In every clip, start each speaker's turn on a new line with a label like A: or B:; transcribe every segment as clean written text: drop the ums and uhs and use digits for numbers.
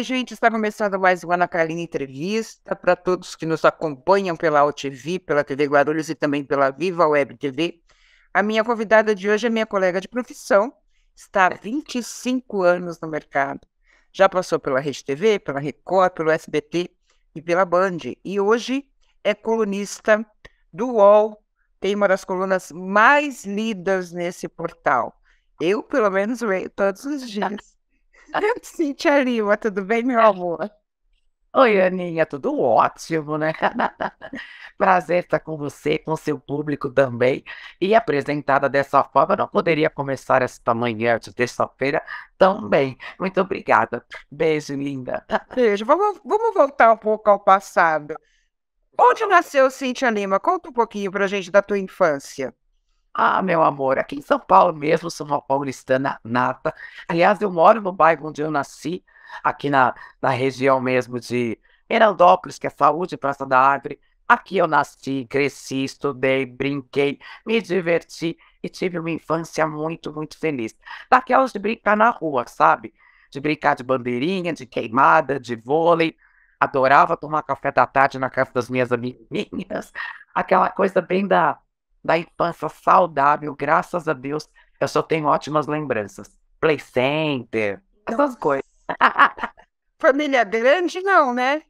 A: Oi, gente, está começando mais uma Ana Carolina Entrevista para todos que nos acompanham pela UTV, pela TV Guarulhos e também pela Viva Web TV. A minha convidada de hoje é minha colega de profissão, está há 25 anos no mercado. Já passou pela Rede TV, pela Record, pelo SBT e pela Band. E hoje é colunista do UOL, tem uma das colunas mais lidas nesse portal. Eu, pelo menos, leio todos os dias. Cíntia Lima, tudo bem, meu amor?
B: Oi, Aninha, tudo ótimo, né? Prazer estar com você, com seu público também. E apresentada dessa forma, não poderia começar esta manhã de terça-feira tão bem. Muito obrigada. Beijo, linda.
A: Beijo. Vamos voltar um pouco ao passado. Onde nasceu Cíntia Lima? Conta um pouquinho pra gente da tua infância.
B: Ah, meu amor, aqui em São Paulo mesmo, sou uma paulistana nata. Aliás, eu moro no bairro onde eu nasci, aqui na região mesmo de Mirandópolis, que é Saúde, Praça da Árvore. Aqui eu nasci, cresci, estudei, brinquei, me diverti e tive uma infância muito, muito feliz. Daquelas de brincar na rua, sabe? De brincar de bandeirinha, de queimada, de vôlei. Adorava tomar café da tarde na casa das minhas amiguinhas. Aquela coisa bem da infância saudável, graças a Deus, eu só tenho ótimas lembranças. Play Center, essas
A: Nossa.
B: coisas.
A: Família grande, não, né?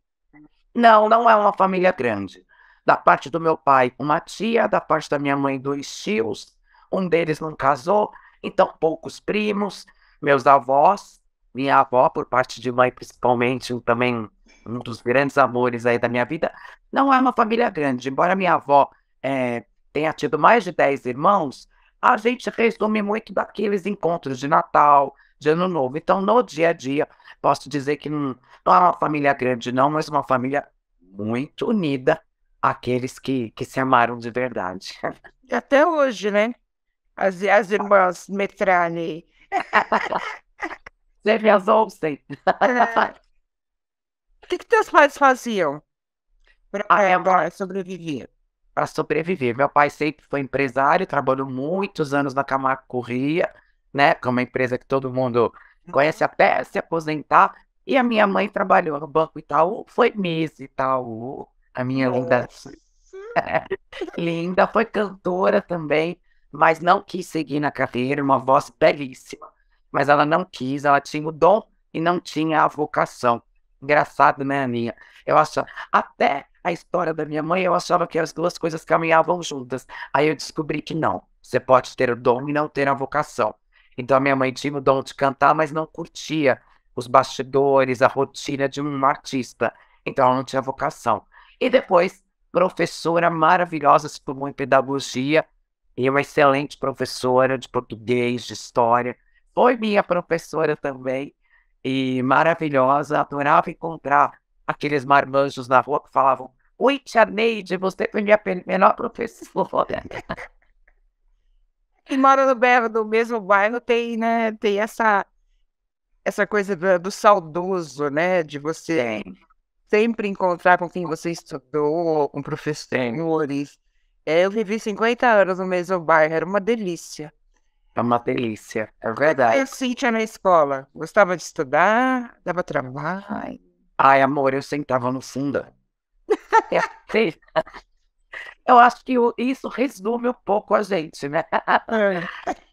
B: Não, não é uma família grande. Da parte do meu pai, uma tia, da parte da minha mãe, dois tios. Um deles não casou, então poucos primos, meus avós, minha avó, por parte de mãe, principalmente, também um dos grandes amores aí da minha vida. Não é uma família grande, embora minha avó tenha tido mais de 10 irmãos, a gente resume muito daqueles encontros de Natal, de Ano Novo. Então, no dia a dia, posso dizer que não é uma família grande, não, mas uma família muito unida, aqueles que se amaram de verdade.
A: E até hoje, né? As irmãs Metrani.
B: Você me Olsen.
A: É, o que teus pais faziam
B: A minha mãe,
A: para sobreviver?
B: para sobreviver. Meu pai sempre foi empresário, trabalhou muitos anos na Camargo Corrêa, né? Que é uma empresa que todo mundo conhece até se aposentar. E a minha mãe trabalhou no Banco Itaú, foi Miss Itaú, a minha linda.
A: Nossa.
B: Linda, foi cantora também, mas não quis seguir na carreira, uma voz belíssima. Mas ela não quis, ela tinha o dom e não tinha a vocação. Engraçado, né, Aninha? Eu acho, até a história da minha mãe, eu achava que as duas coisas caminhavam juntas. Aí eu descobri que não. Você pode ter o dom e não ter a vocação. Então a minha mãe tinha o dom de cantar, mas não curtia os bastidores, a rotina de um artista. Então ela não tinha vocação. E depois professora maravilhosa, se formou em pedagogia e uma excelente professora de português, de história. Foi minha professora também e maravilhosa. Adorava encontrar aqueles marmanjos na rua que falavam: Oi, tia Neide, você foi minha melhor professora.
A: Quem mora no mesmo bairro tem, né? Tem essa coisa do saudoso, né? De você
B: Tem,
A: sempre encontrar com quem você estudou, com
B: tem.
A: professores. É, eu vivi 50 anos no mesmo bairro, era uma delícia.
B: É uma delícia, é
A: Como é que foi a
B: verdade.
A: Cíntia na escola? Gostava de estudar? Dava trabalho?
B: Ai, amor, eu sentava no fundo. É, eu acho que isso resume um pouco a gente, né?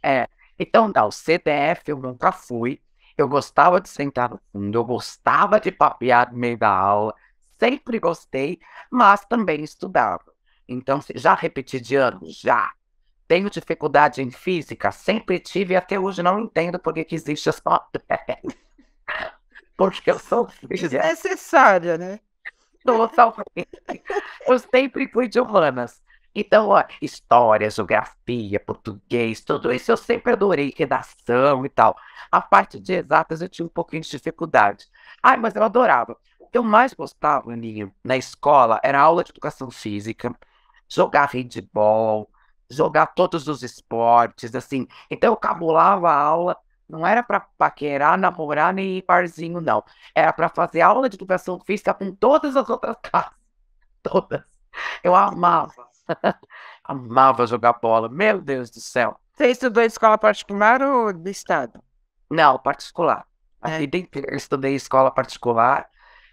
A: É.
B: É, então, não, CDF eu nunca fui. Eu gostava de sentar no fundo, eu gostava de papear no meio da aula, sempre gostei, mas também estudava. Então, já repeti de ano? Já. Tenho dificuldade em física? Sempre tive e até hoje não entendo por que que existe essa matéria. Porque eu sou física.
A: Desnecessária, né?
B: Totalmente. Eu sempre fui de humanas. Então, ó, história, geografia, português, tudo isso eu sempre adorei, redação e tal. A parte de exatas eu tinha um pouquinho de dificuldade. Ai, mas eu adorava. O que eu mais gostava, Aninha, na escola era a aula de educação física, jogar handebol, jogar todos os esportes, assim. Então eu cabulava a aula, não era para paquerar, namorar, nem ir barzinho, não. Era para fazer aula de educação física com todas as outras classes. Todas. Eu amava. Amava jogar bola. Meu Deus do céu.
A: Você estudou em escola particular ou do estado?
B: Não, particular. A vida inteira eu estudei em escola particular.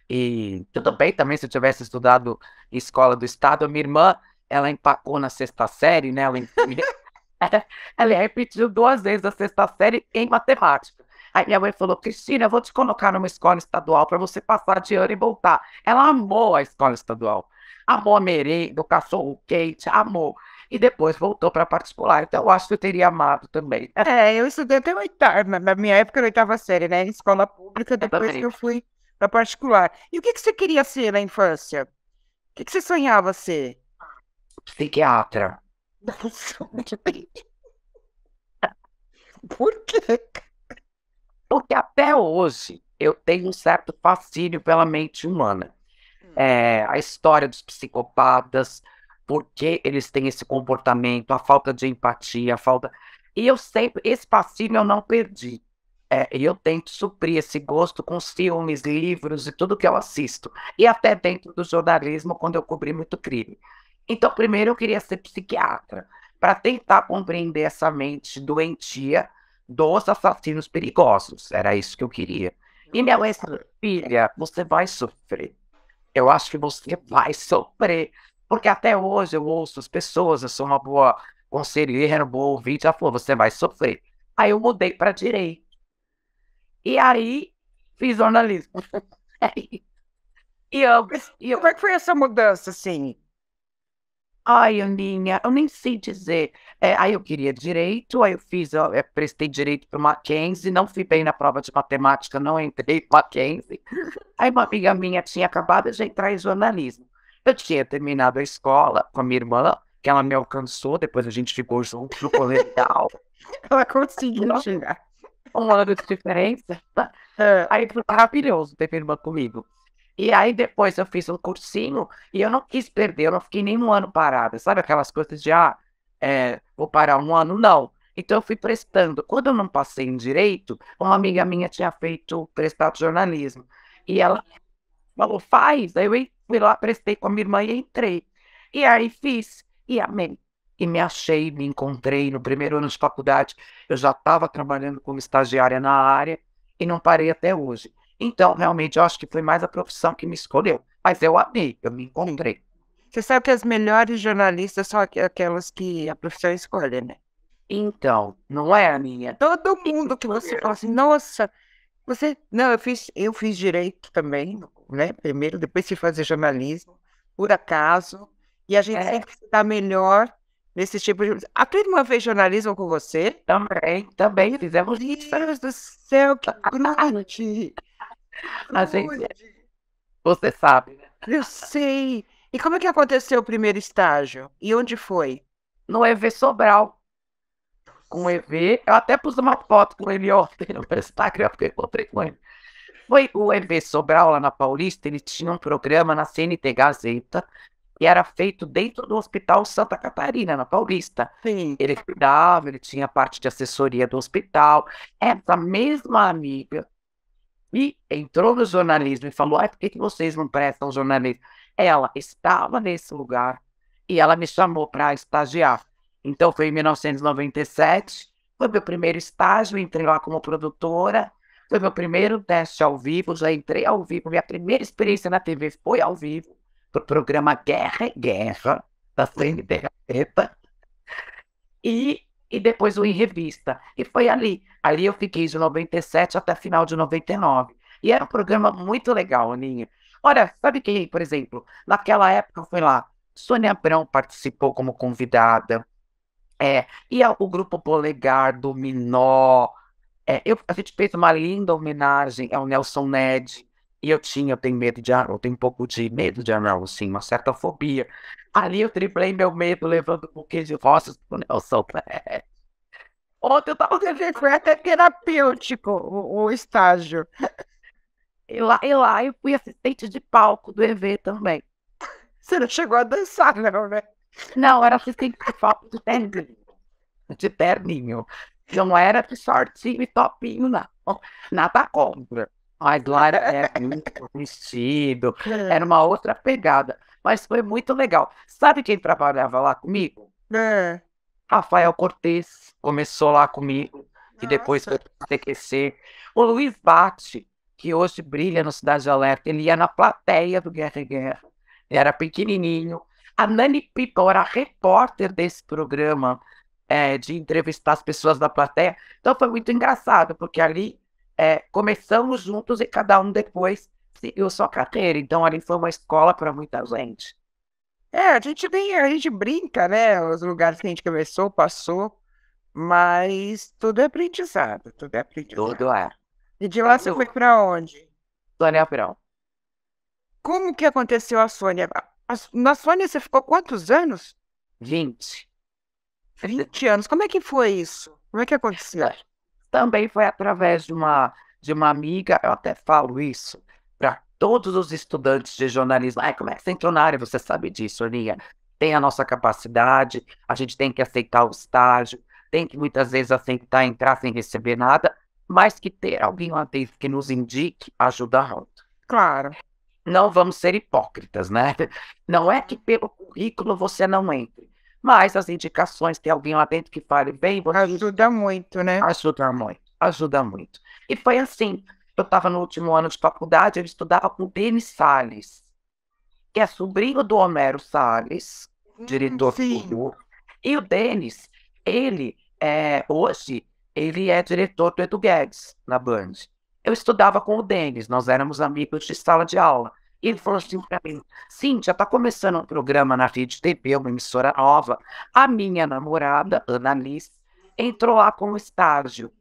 B: E tudo bem também se eu tivesse estudado em escola do estado. Minha irmã, ela empacou na sexta série, né? Ela repetiu 2 vezes a sexta série em matemática. Aí minha mãe falou: Cristina, eu vou te colocar numa escola estadual para você passar de ano e voltar. Ela amou a escola estadual. Amou a merenda, o cachorro quente, amou. E depois voltou para particular. Então eu acho que eu teria amado também.
A: Eu estudei até oitava, na minha época, na oitava série, né? Em escola pública, depois que
B: Também.
A: eu fui para particular. E o que que você queria ser na infância? O que que você sonhava ser?
B: Psiquiatra.
A: Nossa, por quê?
B: Porque até hoje eu tenho um certo fascínio pela mente humana. A história dos psicopatas, por que eles têm esse comportamento, a falta de empatia, a falta. E eu sempre, esse fascínio eu não perdi. E eu tento suprir esse gosto com os filmes, livros e tudo que eu assisto. E até dentro do jornalismo, quando eu cobri muito crime. Então, primeiro eu queria ser psiquiatra, para tentar compreender essa mente doentia dos assassinos perigosos. Era isso que eu queria. E minha mãe falou: filha, você vai sofrer. Eu acho que você vai sofrer. Porque até hoje eu ouço as pessoas, eu sou uma boa conselheira, boa ouvinte. Ela falou: você vai sofrer. Aí eu mudei para direito. E aí fiz jornalismo. E eu, e eu,
A: Como é que foi essa mudança, assim?
B: ai, Aninha, eu nem sei dizer. Aí eu queria direito, aí eu fiz, prestei direito para o Mackenzie, não fui bem na prova de matemática, não entrei no Mackenzie. Aí uma amiga minha tinha acabado de entrar em jornalismo. Eu tinha terminado a escola com a minha irmã, que ela me alcançou, depois a gente ficou junto no colegial.
A: Ela conseguiu chegar.
B: Um ano de diferença.
A: É,
B: Aí foi maravilhoso ter minha irmã comigo. E aí depois eu fiz um cursinho e eu não quis perder, eu não fiquei nem um ano parada. Sabe aquelas coisas de, vou parar um ano? Não. Então eu fui prestando. Quando eu não passei em direito, uma amiga minha tinha feito prestado jornalismo. E ela falou: faz. Aí fui lá, prestei com a minha irmã e entrei. E aí fiz. E amei. E me achei, me encontrei no primeiro ano de faculdade. Eu já estava trabalhando como estagiária na área e não parei até hoje. Então, realmente, eu acho que foi mais a profissão que me escolheu. Mas eu amei, eu me encontrei.
A: você sabe que as melhores jornalistas são aquelas que a profissão escolhe, né?
B: Então, não é a minha?
A: Todo mundo que você fala assim, nossa, você. Não, eu fiz direito também, né? Primeiro, depois fui fazer jornalismo, por acaso. E a gente
B: É,
A: sempre se dá melhor nesse tipo de. A tua irmã fez jornalismo com você?
B: também fizemos
A: Meu
B: isso.
A: Deus do céu, que grude!
B: A gente,
A: Grude!
B: você sabe, né?
A: Eu sei. E como é que aconteceu o primeiro estágio? E onde foi?
B: No EV Sobral, com o EV, eu até pus uma foto com ele ontem no meu Instagram, porque eu encontrei com ele. Foi o EV Sobral, lá na Paulista, ele tinha um programa na CNT Gazeta, que era feito dentro do Hospital Santa Catarina, na Paulista.
A: Sim.
B: Ele cuidava, ele tinha parte de assessoria do hospital. Essa mesma amiga e entrou no jornalismo e falou: por que vocês não prestam jornalismo? Ela estava nesse lugar e ela me chamou para estagiar. Então foi em 1997, foi meu primeiro estágio, entrei lá como produtora, foi meu primeiro teste ao vivo, já entrei ao vivo, minha primeira experiência na TV foi ao vivo, pro programa Guerra é Guerra, da CNT Gazeta, e depois o Em Revista. E foi ali. Ali eu fiquei de 97 até final de 99. E era um programa muito legal, Aninha. Olha, sabe quem, por exemplo, naquela época foi lá, Sônia Abrão participou como convidada, o grupo Polegar, Dominó, a gente fez uma linda homenagem ao Nelson Ned, e eu tenho medo de anão, eu tenho um pouco de medo de anão, assim, uma certa fobia. Ali eu triplei meu medo levando um buquê de rosas pro Nelson Ned. Ontem eu tava
A: Foi até terapêutico o estágio.
B: e lá eu fui assistente de palco do EV também.
A: Você não chegou a dançar, não, né?
B: Não, era assistente de palco de terninho. De terninho. Não era de shortinho e topinho, não. Nada contra. Mas lá era muito vestido, era uma outra pegada. Mas foi muito legal. Sabe quem trabalhava lá comigo?
A: É.
B: Rafael Cortez começou lá comigo. que depois foi
A: Nossa.
B: para CQC. O Luiz Bate, que hoje brilha no Cidade Alerta, ele ia na plateia do Guerra e Guerra. Ele era pequenininho. A Nani People era repórter desse programa, de entrevistar as pessoas da plateia. Então foi muito engraçado, porque ali começamos juntos e cada um depois seguiu sua carreira. Então ali foi uma escola para muita gente.
A: A gente brinca, né? Os lugares que a gente começou, passou, mas tudo é aprendizado, tudo é aprendizado.
B: Tudo é.
A: E de lá você foi para onde?
B: Sônia Abrão.
A: Como que aconteceu a Sônia? Na Sônia você ficou quantos anos?
B: 20.
A: 20 anos. Como é que foi isso? Como é que aconteceu?
B: Também foi através de uma amiga, eu até falo isso para todos os estudantes de jornalismo. Ai, como é que você entrou na área? Você sabe disso, Aninha. Tem a nossa capacidade, a gente tem que aceitar o estágio, tem que muitas vezes aceitar entrar sem receber nada, mas que ter alguém lá dentro que nos indique ajuda muito.
A: Claro,
B: Não vamos ser hipócritas, né? Não é que pelo currículo você não entre, mas as indicações, tem alguém lá dentro que fale bem, você
A: ajuda muito, né?
B: ajuda muito, ajuda muito. E foi assim, eu estava no último ano de faculdade, eu estudava com o Denis Salles, que é sobrinho do Homero Salles, diretor do
A: Sim.
B: Google. E o Denis, hoje, ele é diretor do Edu Guedes, na Band. Eu estudava com o Denis, nós éramos amigos de sala de aula. E ele falou assim para mim, Cíntia, está começando um programa na Rede TV, uma emissora nova. A minha namorada, Ana Alice, entrou lá com o estágio.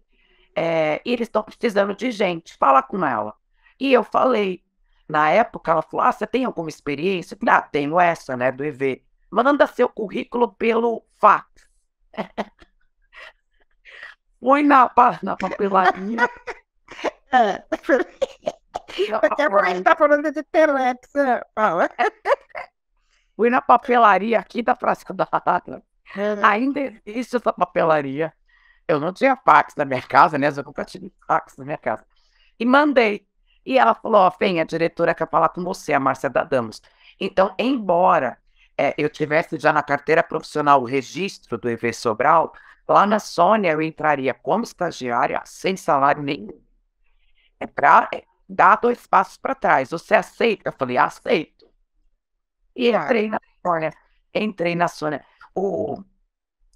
B: E eles estão precisando de gente, fala com ela. E eu falei, na época, ela falou, você tem alguma experiência? Eu falei, tenho essa, né, do EV. Manda seu currículo pelo fax. Fui na papelaria.
A: É. Daqui a pouco a gente tá falando de Telex. Fala.
B: Fui na papelaria aqui da Praça da Rata. Ainda existe essa papelaria. Eu não tinha fax na minha casa, né? Eu nunca tive fax na minha casa. E mandei. E ela falou, ó, Fê, a diretora quer falar com você, a Márcia Dadamos. Então, embora eu tivesse já na carteira profissional o registro do EV Sobral, lá na Sônia eu entraria como estagiária, sem salário nenhum. É para dar 2 passos para trás. Você aceita? Eu falei, aceito. E entrei na Sônia. Entrei na Sônia.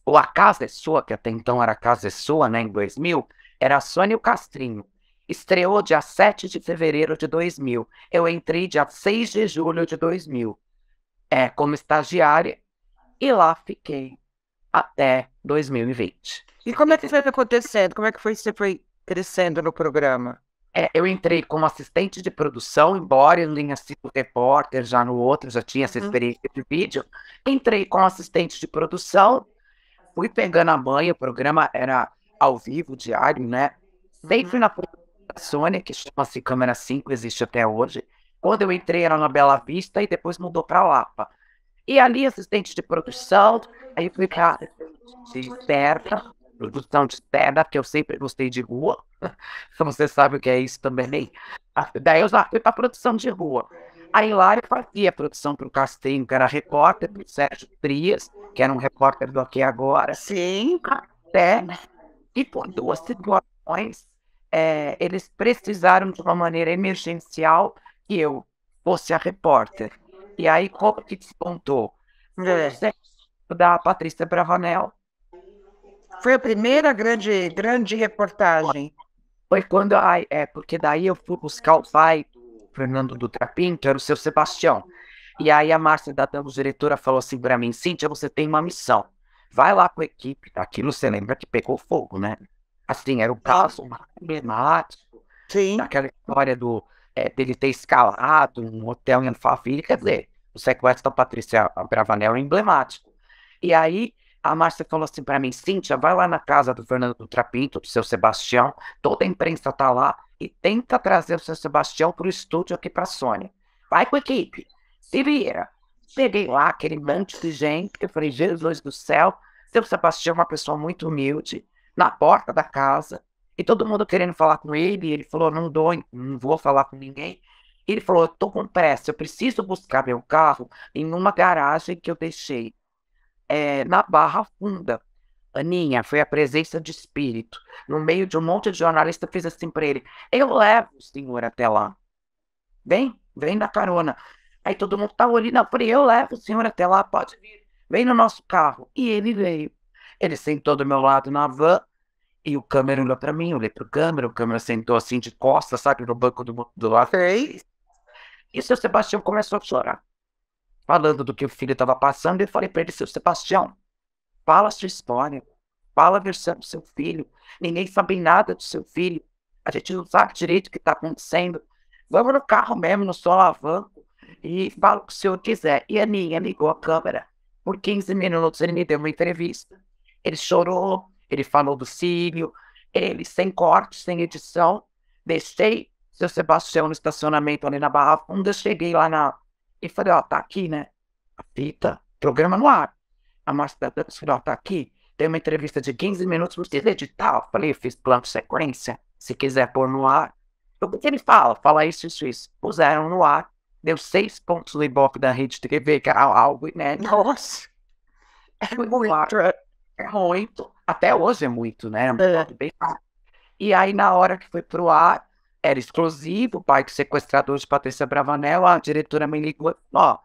B: A Casa é Sua, que até então era a Casa é Sua, né, em 2000, era a Sônia e o Castrinho. Estreou dia 7 de fevereiro de 2000. Eu entrei dia 6 de julho de 2000, como estagiária, e lá fiquei até 2020.
A: E como é que foi acontecendo? Como é que você foi crescendo no programa?
B: Eu entrei como assistente de produção, embora eu tenha sido repórter já no outro, já tinha essa experiência de vídeo. Entrei como assistente de produção, fui pegando a manha, o programa era ao vivo, diário, né? Sempre na produção da Sônia, que chama-se Câmera 5, existe até hoje. Quando eu entrei era na Bela Vista e depois mudou para Lapa. E ali, assistente de produção, aí fui para de externa, produção de externa, porque eu sempre gostei de rua. Você sabe o que é isso também. Daí eu já fui para produção de rua. Aí lá eu fazia produção para o Castinho, que era repórter, para o Sérgio Trias, que era um repórter do Aqui e Agora.
A: Sim.
B: Até, e por 2 situações, eles precisaram de uma maneira emergencial que eu fosse a repórter. E aí, como que despontou?
A: É.
B: O sexo da Patrícia Bravanel.
A: Foi a primeira grande reportagem.
B: Foi quando, porque daí eu fui buscar o pai do Fernando Dutra Pinto, que era o seu Sebastião. E aí a Márcia da Damos, diretora, falou assim para mim, Cíntia, você tem uma missão. Vai lá com a equipe. Aquilo você lembra que pegou fogo, né? Assim, era o caso emblemático,
A: Sim.
B: daquela história dele ter escalado um hotel em Alphaville. Quer dizer, o sequestro da Patrícia Bravanel é emblemático. E aí a Márcia falou assim para mim, Cíntia, vai lá na casa do Fernando Dutra Pinto, do seu Sebastião, toda a imprensa tá lá, e tenta trazer o seu Sebastião pro estúdio aqui pra Sônia. Vai com a equipe, se vira. Peguei lá aquele monte de gente, eu falei, Jesus do céu, seu Sebastião é uma pessoa muito humilde, na porta da casa, e todo mundo querendo falar com ele, e ele falou, não vou falar com ninguém. Ele falou, eu tô com pressa, eu preciso buscar meu carro em uma garagem que eu deixei na Barra Funda, Aninha, foi a presença de espírito. No meio de um monte de jornalista, fez assim pra ele: eu levo o senhor até lá. Vem da carona. Aí todo mundo tava olhando, eu falei: eu levo o senhor até lá, pode vir. Vem no nosso carro. E ele veio. Ele sentou do meu lado na van. E o câmera olhou pra mim, eu olhei pro câmera, o câmera sentou assim de costas, sabe, no banco do lado.
A: Sei.
B: E o seu Sebastião começou a chorar, falando do que o filho estava passando. E eu falei pra ele: seu Sebastião, fala a sua história, fala a versão do seu filho. Ninguém sabe nada do seu filho. A gente não sabe direito o que está acontecendo. Vamos no carro mesmo, no solavanco, e fala o que o senhor quiser. E a Aninha ligou a câmera. Por 15 minutos ele me deu uma entrevista. Ele chorou, ele falou do filho, ele sem corte, sem edição. Deixei seu Sebastião no estacionamento ali na Barra Funda. Cheguei lá e falei: ó, tá aqui, né? A fita, programa no ar. A Márcia falou: ó, tá aqui. Tem uma entrevista de 15 minutos, precisa editar. Eu falei: eu fiz plano de sequência. Se quiser pôr no ar. O que ele fala isso. Puseram no ar. Deu 6 pontos no Ibope da Rede TV, que era algo inédito.
A: Nossa,
B: É muito, é muito. Até hoje é muito, né? Bem rápido. E aí, na hora que foi pro ar, era exclusivo, o pai do sequestrador de Patrícia Bravanel, a diretora me ligou: ó,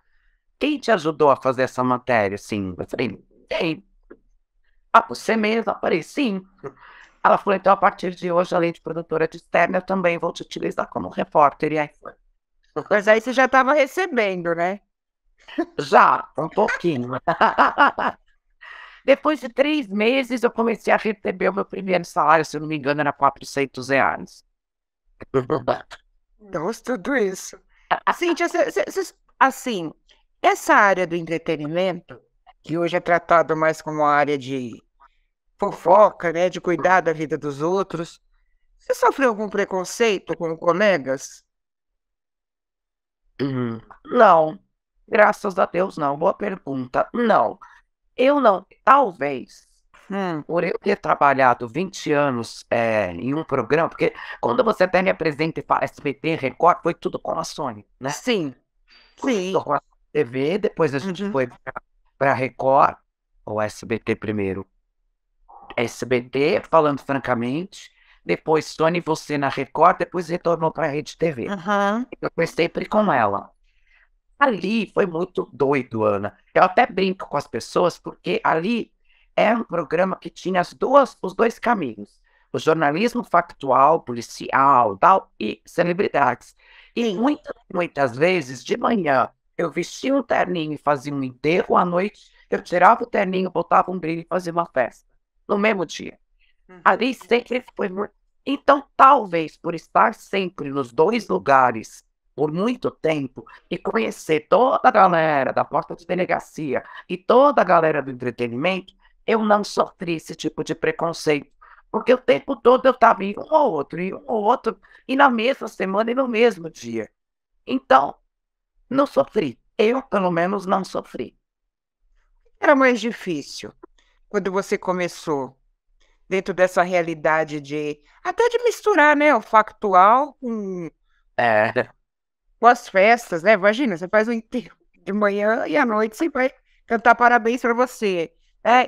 B: quem te ajudou a fazer essa matéria, assim? Eu falei: quem? Ah, você mesma? Eu falei: sim. Ela falou: então, a partir de hoje, além de produtora de externa, eu também vou te utilizar como repórter. E aí foi.
A: mas aí você já estava recebendo, né?
B: Já, um pouquinho. Depois de 3 meses, eu comecei a receber o meu primeiro salário, se eu não me engano, era R$ 400.
A: Nossa, tudo isso. Cíntia, assim, essa área do entretenimento, que hoje é tratado mais como uma área de fofoca, né, de cuidar da vida dos outros, você sofreu algum preconceito com colegas?
B: Não, graças a Deus não. Boa pergunta. Não, eu não. Talvez,
A: Hum,
B: por eu ter trabalhado 20 anos em um programa, porque quando você até me apresenta e fala SBT, Record, foi tudo com a Sony, né?
A: sim, sim.
B: Tudo com a TV, depois a gente
A: Uhum.
B: foi para Record, ou SBT primeiro. SBT, falando francamente, depois Sony Você na Record, depois retornou para a Rede TV.
A: Uhum.
B: Eu fui sempre com ela. Ali foi muito doido, Ana. Eu até brinco com as pessoas, porque ali é um programa que tinha os dois caminhos: o jornalismo factual, policial, tal, e celebridades. E
A: Sim.
B: muitas vezes, de manhã, eu vestia um terninho e fazia um enterro, à noite eu tirava o terninho, botava um brilho e fazia uma festa. No mesmo dia. Ali sempre foi muito. Então, talvez por estar sempre nos dois lugares por muito tempo e conhecer toda a galera da porta de delegacia e toda a galera do entretenimento, eu não sofri esse tipo de preconceito. Porque o tempo todo eu estava em um ou outro, e na mesma semana e no mesmo dia. Então, não sofri. Eu, pelo menos, não sofri.
A: Era mais difícil quando você começou dentro dessa realidade de até de misturar, né, o factual
B: É,
A: com as festas, né? Imagina, você faz o enterro de manhã e à noite você vai cantar parabéns para você.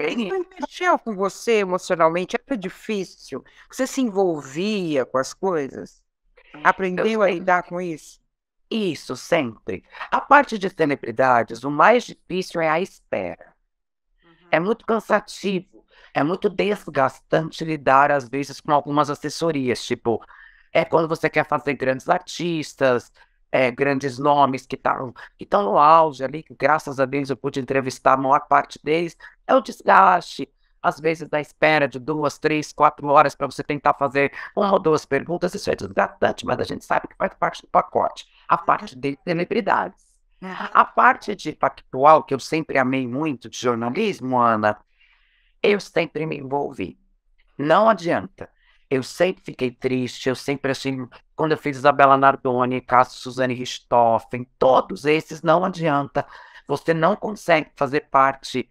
A: Isso não mexeu com você emocionalmente? Era difícil? Você se envolvia com as coisas?
B: eu
A: Aprendeu a lidar com isso?
B: Isso, sempre. A parte de celebridades, o mais difícil é a espera. É muito cansativo, é muito desgastante lidar, às vezes, com algumas assessorias. Tipo, é quando você quer fazer grandes artistas, grandes nomes que estão no auge ali, que graças a Deus eu pude entrevistar a maior parte deles. É o desgaste, às vezes, da espera de 2, 3, 4 horas para você tentar fazer uma ou duas perguntas. Isso é desgastante, mas a gente sabe que faz parte do pacote. A parte de celebridades. A parte de factual, que eu sempre amei muito de jornalismo, Ana, eu sempre me envolvi. Não adianta. Eu sempre fiquei triste, eu sempre assim, quando eu fiz Isabela Nardoni, Cássio Suzane Richthofen, todos esses não adianta. Você não consegue fazer parte,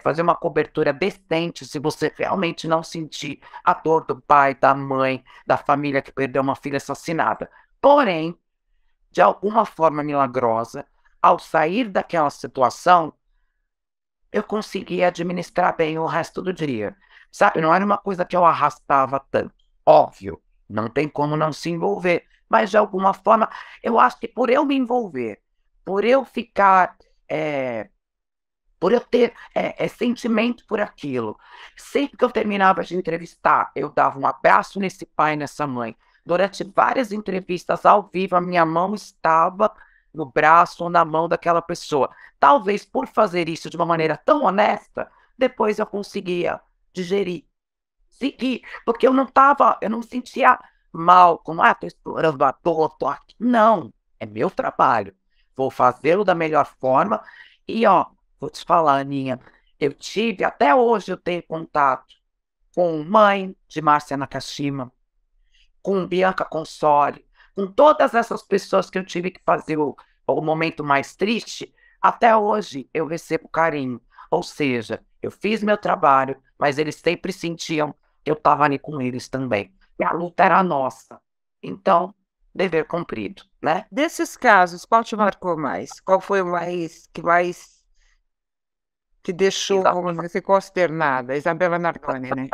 B: fazer uma cobertura decente se você realmente não sentir a dor do pai, da mãe, da família que perdeu uma filha assassinada. Porém, de alguma forma milagrosa, ao sair daquela situação, eu consegui administrar bem o resto do dia. sabe? Não era uma coisa que eu arrastava tanto. Óbvio, não tem como não se envolver, mas de alguma forma, eu acho que por eu me envolver, por eu ficar, eh, por eu ter sentimento por aquilo, sempre que eu terminava de entrevistar, eu dava um abraço nesse pai e nessa mãe. Durante várias entrevistas ao vivo, a minha mão estava no braço ou na mão daquela pessoa. Talvez por fazer isso de uma maneira tão honesta, depois eu conseguia digerir, seguir, porque eu não me sentia mal, como, tô explorando a dor, tô aqui. Não, é meu trabalho. Vou fazê-lo da melhor forma. E, ó, vou te falar, Aninha, até hoje eu tenho contato com mãe de Márcia Nakashima, com Bianca Consoli, com todas essas pessoas que eu tive que fazer o momento mais triste, até hoje eu recebo carinho. Ou seja, eu fiz meu trabalho, mas eles sempre sentiam que eu estava ali com eles também. E a luta era nossa. Então, dever cumprido, né?
A: Desses casos, qual te marcou mais? Qual foi o mais te deixou,
B: Isa-
A: vamos dizer, consternada? Isabela Narconi, né?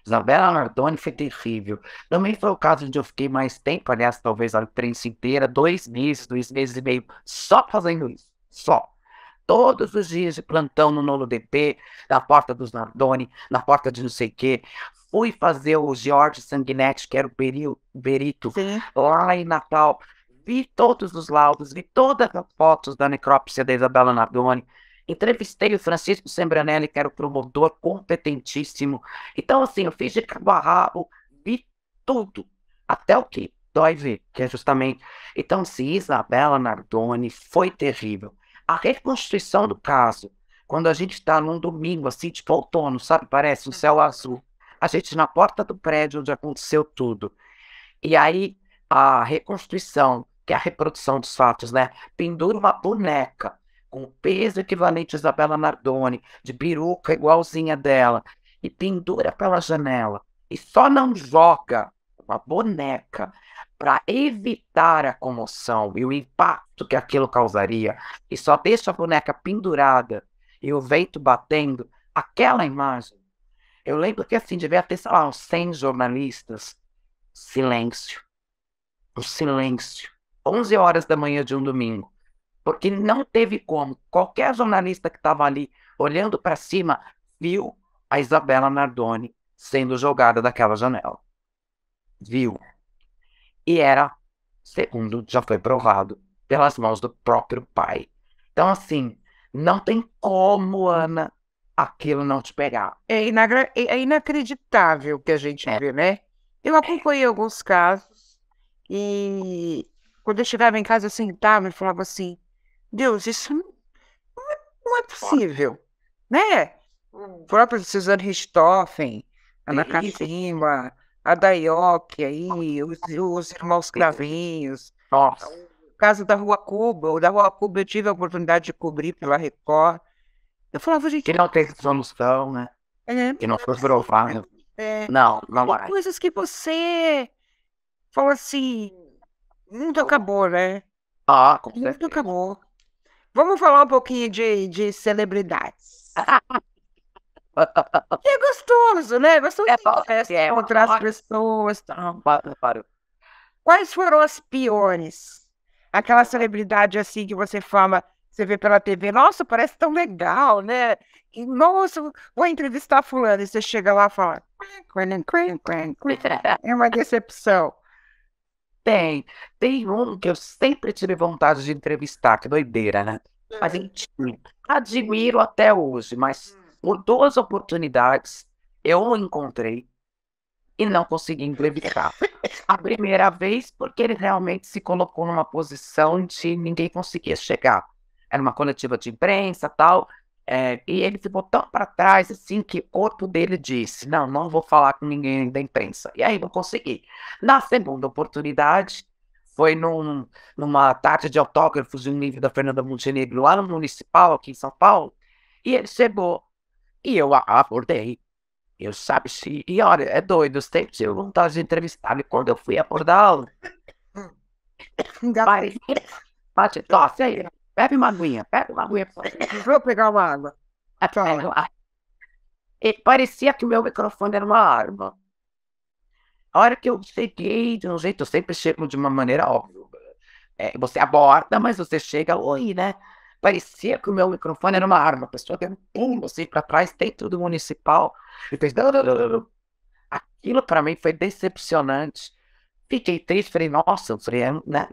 B: Isabela Nardoni foi terrível. Também foi o caso onde eu fiquei mais tempo, aliás, talvez a imprensa inteira, 2 meses e meio, só fazendo isso. Só. Todos os dias de plantão no Nolo DP, na porta dos Nardoni, na porta de não sei o quê. Fui fazer o George Sanguinetti, que era o perito,
A: Sim.
B: lá em Natal. Vi todos os laudos, vi todas as fotos da necrópsia da Isabela Nardoni. Entrevistei o Francisco Sembranelli, que era o promotor competentíssimo. Então, assim, eu fiz de cabo a rabo, vi tudo. Até o que dói ver, que é justamente. Então, se Isabela Nardoni foi terrível. A reconstituição do caso, quando a gente está num domingo, assim, tipo outono, sabe? Parece um céu azul. A gente na porta do prédio onde aconteceu tudo. E aí, a reconstituição, que é a reprodução dos fatos, né? Pendura uma boneca com o peso equivalente a Isabela Nardoni, de peruca igualzinha dela, e pendura pela janela. E só não joga uma boneca para evitar a comoção e o impacto que aquilo causaria, e só deixa a boneca pendurada e o vento batendo, aquela imagem. Eu lembro que assim, devia ter, sei lá, uns 100 jornalistas. Silêncio. O silêncio. 11 horas da manhã de um domingo. Porque não teve como. Qualquer jornalista que estava ali olhando para cima viu a Isabela Nardoni sendo jogada daquela janela. Viu. E era, segundo já foi provado, pelas mãos do próprio pai. Então, assim, não tem como, Ana, aquilo não te pegar.
A: É inacreditável o que a gente
B: É,
A: vê, né? Eu acompanhei alguns casos e quando eu chegava em casa, eu sentava e falava assim, Deus, isso não é possível, né? O próprio Suzanne Richthofen, a
B: terrível.
A: Nakashima, a Daioki aí, os irmãos Cravinhos,
B: Nossa,
A: o caso da Rua Cuba, o da Rua Cuba eu tive a oportunidade de cobrir pela Record. Eu falava, gente,
B: que não tem solução, né? Que
A: não
B: não
A: é
B: foi
A: possível.
B: provado.
A: É,
B: Não, não
A: tem
B: vai.
A: coisas que você fala assim, o mundo acabou, né?
B: Ah, com
A: O mundo
B: certeza.
A: acabou. Vamos falar um pouquinho de celebridades. É gostoso, né? Gostoso
B: É
A: de
B: bom, é
A: encontrar as pessoas, e tal.
B: Parou.
A: Quais foram as piores? Aquela celebridade assim que você fala, você vê pela TV, nossa, parece tão legal, né? E, nossa, vou entrevistar fulano. E você chega lá e fala, "Quen, quen, quen, quen." É uma decepção.
B: Tem um que eu sempre tive vontade de entrevistar, que doideira, né? Mas enfim, admiro até hoje, mas por 2 oportunidades eu o encontrei e não consegui entrevistar. A primeira vez porque ele realmente se colocou numa posição de ninguém conseguia chegar. Era uma coletiva de imprensa, tal, e ele ficou tão para trás assim que o corpo dele disse: Não, não vou falar com ninguém da imprensa. E aí não consegui. Na segunda oportunidade, foi numa tarde de autógrafos de um livro da Fernanda Montenegro lá no Municipal, aqui em São Paulo, e ele chegou e eu a abordei. Eu sabe se. E olha, é doido, eu sempre tive vontade de entrevistar ele quando eu fui abordá-lo.
A: Ainda
B: Vai, bate, tosse aí, bebe uma aguinha, pega uma aguinha.
A: vou pegar uma água. Fala.
B: E parecia que o meu microfone era uma arma. A hora que eu cheguei, de um jeito, eu sempre chego de uma maneira óbvia. Você aborda, mas você chega, oi, né? Parecia que o meu microfone era uma arma. A pessoa deu um pulo assim para trás, dentro do municipal, e fez. Aquilo para mim foi decepcionante. Fiquei triste, falei, nossa, eu falei, né?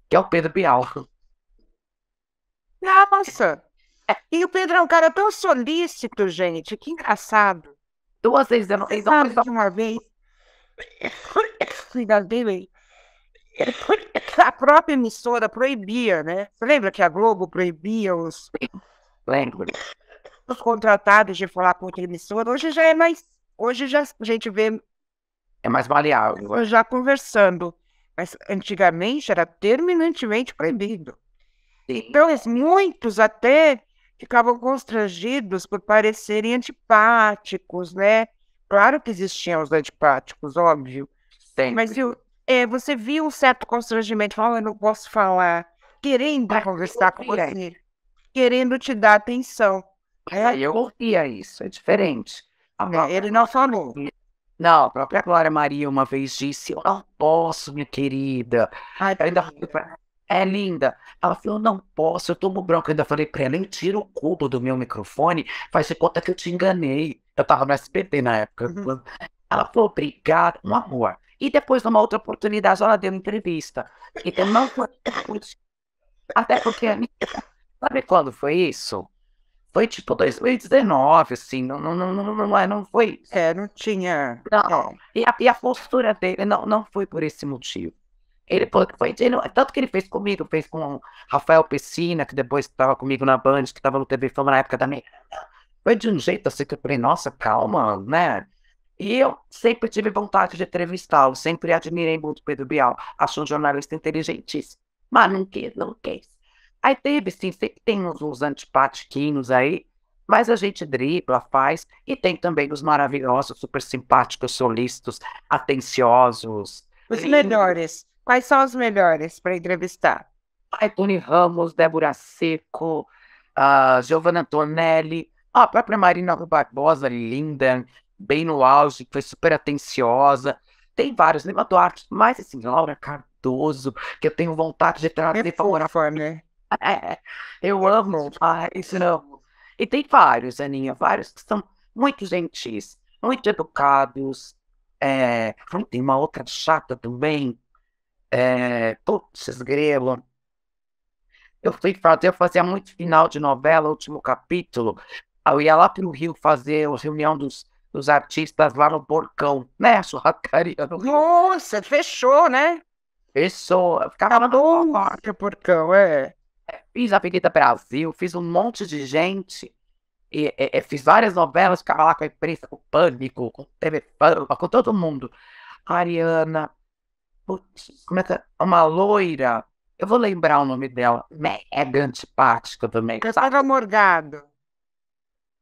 B: Que é o Pedro Bial.
A: Nossa! E o Pedro é um cara tão solícito, gente. Que engraçado.
B: 2 vezes eu não fiz uma
A: Sabe
B: coisa.
A: que uma vez, cuidado dele, a própria emissora proibia, né? Você lembra que a Globo proibia
B: Lembro.
A: os contratados de falar com outra emissora? Hoje já é mais. Hoje já a gente vê
B: É mais maleável.
A: já conversando. Mas antigamente era terminantemente proibido.
B: Sim.
A: Então, muitos até ficavam constrangidos por parecerem antipáticos, né? Claro que existiam os antipáticos, óbvio. Mas
B: Sempre.
A: você viu um certo constrangimento, falando, eu não posso falar, querendo conversar com você, querendo te dar atenção.
B: Aí eu ouvia isso, é diferente. A
A: Né?
B: própria
A: Ele não falou.
B: Não, a própria Glória Maria uma vez disse: eu não posso, minha querida.
A: Ai,
B: Eu ainda falei pra ela, é linda. Ela falou: eu não posso, eu tomo bronca. Eu ainda falei pra ela: nem tira o cubo do meu microfone, faz de conta que eu te enganei. Eu tava no SBT na época.
A: uhum.
B: Ela falou: obrigada, um amor. E depois, numa outra oportunidade, ela deu uma entrevista. Então, não foi. Até porque, sabe quando foi isso? Foi tipo 2019, assim, não foi isso.
A: Não tinha.
B: Não, e a postura dele não foi por esse motivo. Ele foi, tanto que ele fez comigo, fez com o Rafael Pessina, que depois estava comigo na Band, que estava no TV Fama na época da minha. Foi de um jeito assim que eu falei, nossa, calma, né? E eu sempre tive vontade de entrevistá-lo, sempre admirei muito o Pedro Bial, acho um jornalista inteligentíssimo, mas não quis, não quis. Aí teve, sim, sempre tem uns antipatiquinhos aí, mas a gente dribla, faz, e tem também os maravilhosos, super simpáticos, solícitos, atenciosos,
A: Os
B: lindos.
A: melhores. Quais são os melhores para entrevistar?
B: Ai, Tony Ramos, Débora Seco, Giovanna Antonelli, a própria Marina Rui Barbosa, linda, bem no auge, foi super atenciosa. Tem vários, Lima Duarte, mas assim, Laura Cardoso, que eu tenho vontade de
A: É
B: trazer para morar.
A: fofa, né?
B: É, eu amo, isso não. E tem vários, Aninha, vários que são muito gentis, muito educados. Tem uma outra chata também. Putz, grelo. Eu fazia muito final de novela, último capítulo. Eu ia lá pro Rio fazer a reunião dos artistas lá no Porcão, né? A churrascaria no Rio.
A: Nossa, fechou, né?
B: Pessoa, eu ficava lá
A: Acabou
B: no
A: o porcão, é.
B: fiz Avenida Brasil, fiz um monte de gente. E fiz várias novelas, ficava lá com a imprensa, com o Pânico, com o TV Fama, com todo mundo. Ariana, putz, como é que é? Uma loira. Eu vou lembrar o nome dela. Mega antipática também,
A: Eu
B: sabe?
A: tava morgado.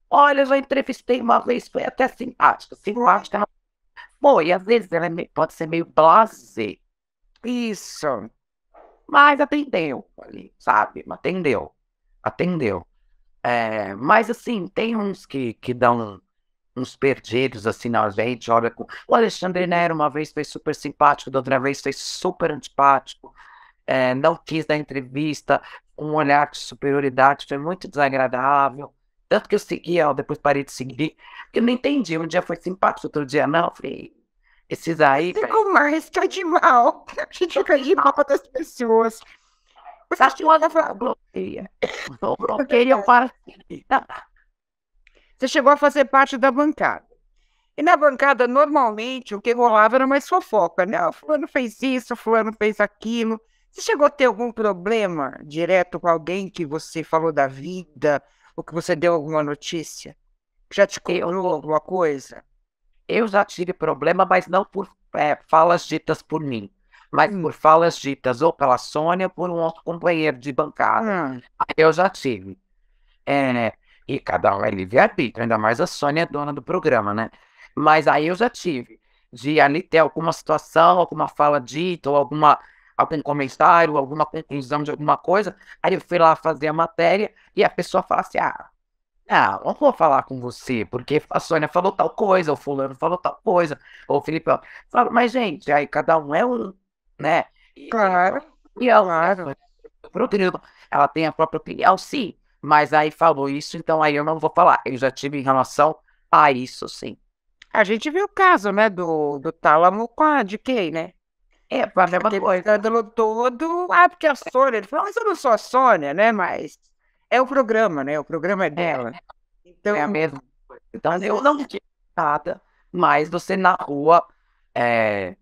B: Olha, eu já entrevistei uma vez, foi até simpática. Simpática, não foi. Às vezes ela pode ser meio blasé,
A: Isso.
B: mas atendeu ali, sabe? Atendeu. Atendeu. Mas assim, tem uns que dão uns perdidos assim na gente. Olha, o Alexandre Nero uma vez foi super simpático, da outra vez foi super antipático. Não quis dar entrevista, um olhar de superioridade, foi muito desagradável. Tanto que eu seguia, ó, depois parei de seguir, porque eu não entendi. Um dia foi simpático, outro dia não. Eu falei, esses aí, velho.
A: Fico mais, tá de mal. A gente fica de mal das pessoas.
B: Você acha que eu bloqueia? Eu bloqueio, eu paro.
A: Você chegou a fazer parte da bancada. E na bancada, normalmente, o que rolava era mais fofoca, né? O fulano fez isso, o fulano fez aquilo. Você chegou a ter algum problema direto com alguém que você falou da vida, ou que você deu alguma notícia? Já te cobrou alguma coisa?
B: Eu já tive problema, mas não por falas ditas por mim, mas
A: Hum.
B: por falas ditas ou pela Sônia ou por um outro companheiro de bancada.
A: Hum.
B: Eu já tive. E cada um é livre-arbítrio, ainda mais a Sônia é dona do programa, né? Mas aí eu já tive. De ali ter alguma situação, alguma fala dita, ou algum comentário, alguma conclusão de alguma coisa. Aí eu fui lá fazer a matéria e a pessoa fala assim: Ah, não vou falar com você, porque a Sônia falou tal coisa, o fulano falou tal coisa, ou o Felipe, ó, fala, mas gente, aí cada um é um, né? E tem a
A: Claro,
B: própria opinião, e a
A: claro.
B: Sônia, por outro lado, ela tem a própria opinião, sim, mas aí falou isso, então aí eu não vou falar. Eu já tive em relação a isso, sim.
A: A gente viu o caso, né, do Tálamo com a DK, né?
B: É, foi a mesma
A: Aquele
B: coisa.
A: escândalo todo. Ah, porque a Sônia. Ele falou, mas eu não sou a Sônia, né? Mas é o programa, né? O programa é
B: É,
A: dela.
B: é a
A: Então,
B: mesma coisa. Então
A: às
B: eu não
A: vezes
B: digo nada, mas você na rua é,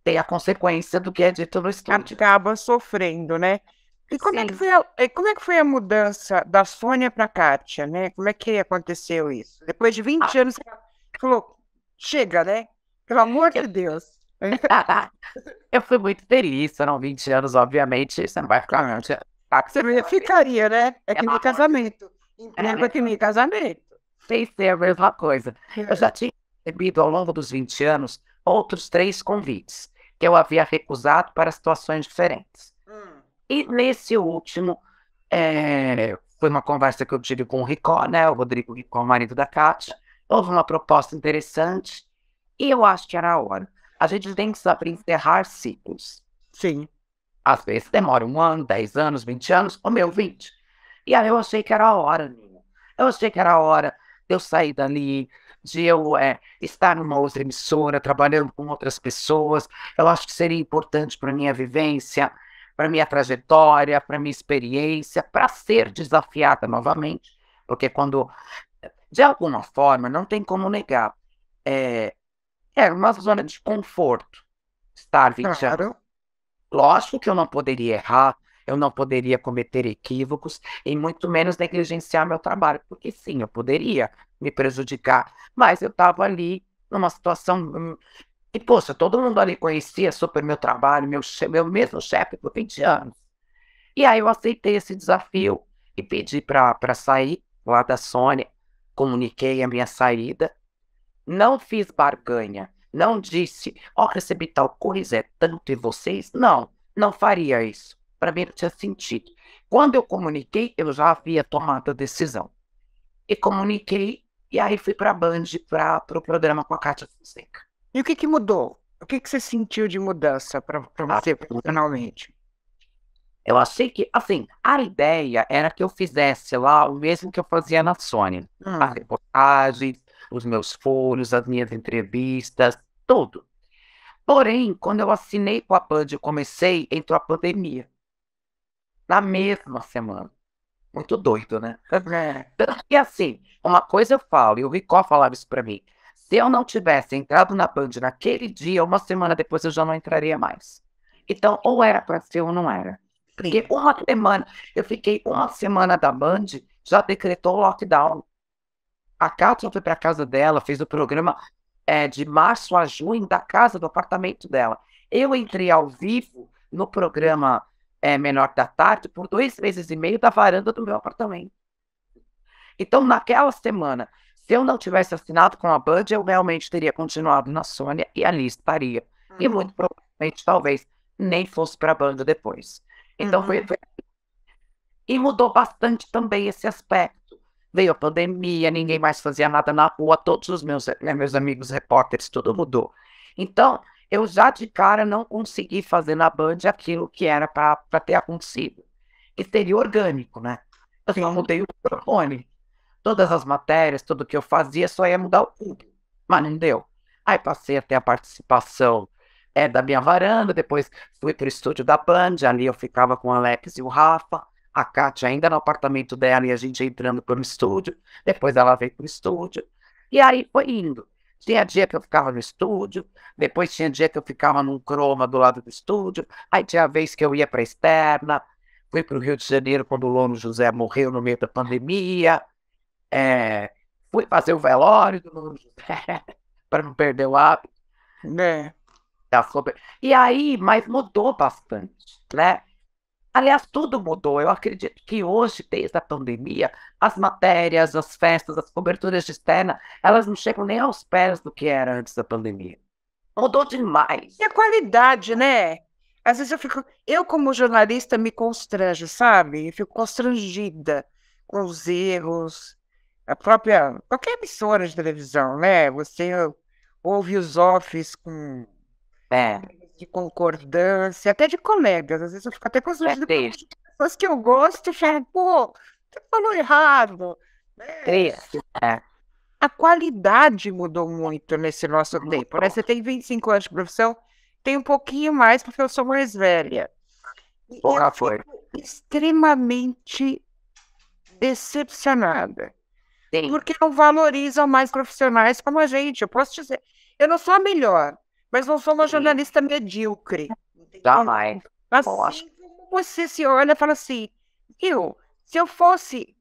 B: tem a consequência do que é dito no estúdio.
A: acaba sofrendo, né? E
B: Sim.
A: como é que foi a mudança da Sônia para a Kátia, né? Como é que aconteceu isso? Depois de 20 anos, ela falou, chega, né? Pelo amor de Deus.
B: Eu fui muito feliz, foram 20 anos, obviamente, você não vai ficar
A: Claro.
B: 20 anos. Tá,
A: Você não ficaria, né? É que
B: pelo
A: nem
B: amor de
A: casamento. Emprego é
B: Deus,
A: que nem casamento.
B: sem ser a mesma coisa. Eu já tinha recebido ao longo dos 20 anos outros 3 convites que eu havia recusado para situações diferentes.
A: Hum,
B: E nesse último, foi uma conversa que eu tive com o Ricó, né, o Rodrigo Ricó, o marido da Kátia. Houve uma proposta interessante e eu acho que era a hora. A gente tem que saber encerrar ciclos.
A: sim.
B: Às vezes demora 1 ano, 10 anos, 20 anos, o meu 20. E aí eu achei que era a hora, Nina. Eu achei que era a hora de eu sair dali, de eu estar numa outra emissora, trabalhando com outras pessoas. Eu acho que seria importante para minha vivência, para minha trajetória, para minha experiência, para ser desafiada novamente. Porque quando, de alguma forma, não tem como negar, é, é uma zona de conforto estar 20 anos.
A: Claro.
B: Lógico que eu não poderia errar, eu não poderia cometer equívocos e muito menos negligenciar meu trabalho, porque sim, eu poderia me prejudicar, mas eu estava ali numa situação e, poxa, todo mundo ali conhecia super meu trabalho, meu mesmo chefe por 20 anos. E aí eu aceitei esse desafio e pedi para sair lá da Sônia, comuniquei a minha saída, não fiz barganha. Não disse, ó, recebi tal coisa, é tanto e vocês? Não, não faria isso. Para mim não tinha sentido. Quando eu comuniquei, eu já havia tomado a decisão. E comuniquei, e aí fui para a Band, para o programa com a Cátia Fonseca.
A: E o que que mudou? O que que você sentiu de mudança para
B: Ah,
A: você profissionalmente?
B: eu achei que, assim, a ideia era que eu fizesse lá o mesmo que eu fazia na Sony. As
A: Hum,
B: reportagens, os meus furos, as minhas entrevistas, tudo. Porém, quando eu assinei com a Band e comecei, entrou a pandemia. Na mesma semana. Muito doido, né?
A: é,
B: E assim, uma coisa eu falo, e o Ricó falava isso pra mim. Se eu não tivesse entrado na Band naquele dia, uma semana depois eu já não entraria mais. Então, ou era pra ser ou não era. Porque
A: sim.
B: uma semana, eu fiquei uma semana da Band, já decretou o lockdown. A Kátia foi pra casa dela, fez o programa de março a junho da casa, do apartamento dela. Eu entrei ao vivo no programa Menor da Tarde por 2 meses e meio da varanda do meu apartamento. Então, naquela semana, se eu não tivesse assinado com a Band, eu realmente teria continuado na Sônia e ali estaria. E
A: Uhum,
B: muito provavelmente, talvez, nem fosse para a banda depois. Então,
A: uhum.
B: e mudou bastante também esse aspecto. Veio a pandemia, ninguém mais fazia nada na rua, todos os meus amigos repórteres, tudo mudou. Então, eu já de cara não consegui fazer na Band aquilo que era para ter acontecido. E seria orgânico, né? Eu só
A: Sim.
B: mudei o microfone. Todas as matérias, tudo que eu fazia, só ia mudar o público. Mas não deu. Aí passei a ter a participação da minha varanda, depois fui para o estúdio da Band, ali eu ficava com o Alex e o Rafa, a Kátia ainda no apartamento dela e a gente entrando pelo estúdio, depois ela veio para o estúdio, e aí foi indo. Tinha dia que eu ficava no estúdio, depois tinha dia que eu ficava num croma do lado do estúdio, aí tinha vez que eu ia para a externa, fui para o Rio de Janeiro quando o Lono José morreu no meio da pandemia, é, fui fazer o velório do Lono José, para não perder o hábito.
A: É.
B: E aí, mas mudou bastante, né? Aliás, tudo mudou. Eu acredito que hoje, desde a pandemia, as matérias, as festas, as coberturas de externa, elas não chegam nem aos pés do que era antes da pandemia. Mudou
A: E
B: demais.
A: a qualidade, né? Às vezes eu como jornalista me constranjo, sabe? Eu fico constrangida com os erros. a própria, qualquer emissora de televisão, né? Você ouve os offs com
B: É,
A: de concordância, até de colegas. Às vezes eu fico até
B: é
A: constrangido com
B: triste,
A: pessoas que eu gosto e falo, pô, você falou errado. Né?
B: triste. É,
A: A qualidade mudou muito nesse nosso tempo, né? Você tem 25 anos de profissão, tem um pouquinho mais porque eu sou mais velha. E eu
B: porra, foi.
A: fico extremamente decepcionada,
B: Sim,
A: porque não valorizam mais profissionais como a gente. Eu posso dizer, eu não sou a melhor, mas não sou uma
B: sim,
A: jornalista medíocre. Entendeu?
B: jamais. Eu acho
A: Assim como você se olha e fala assim, eu, se eu fosse,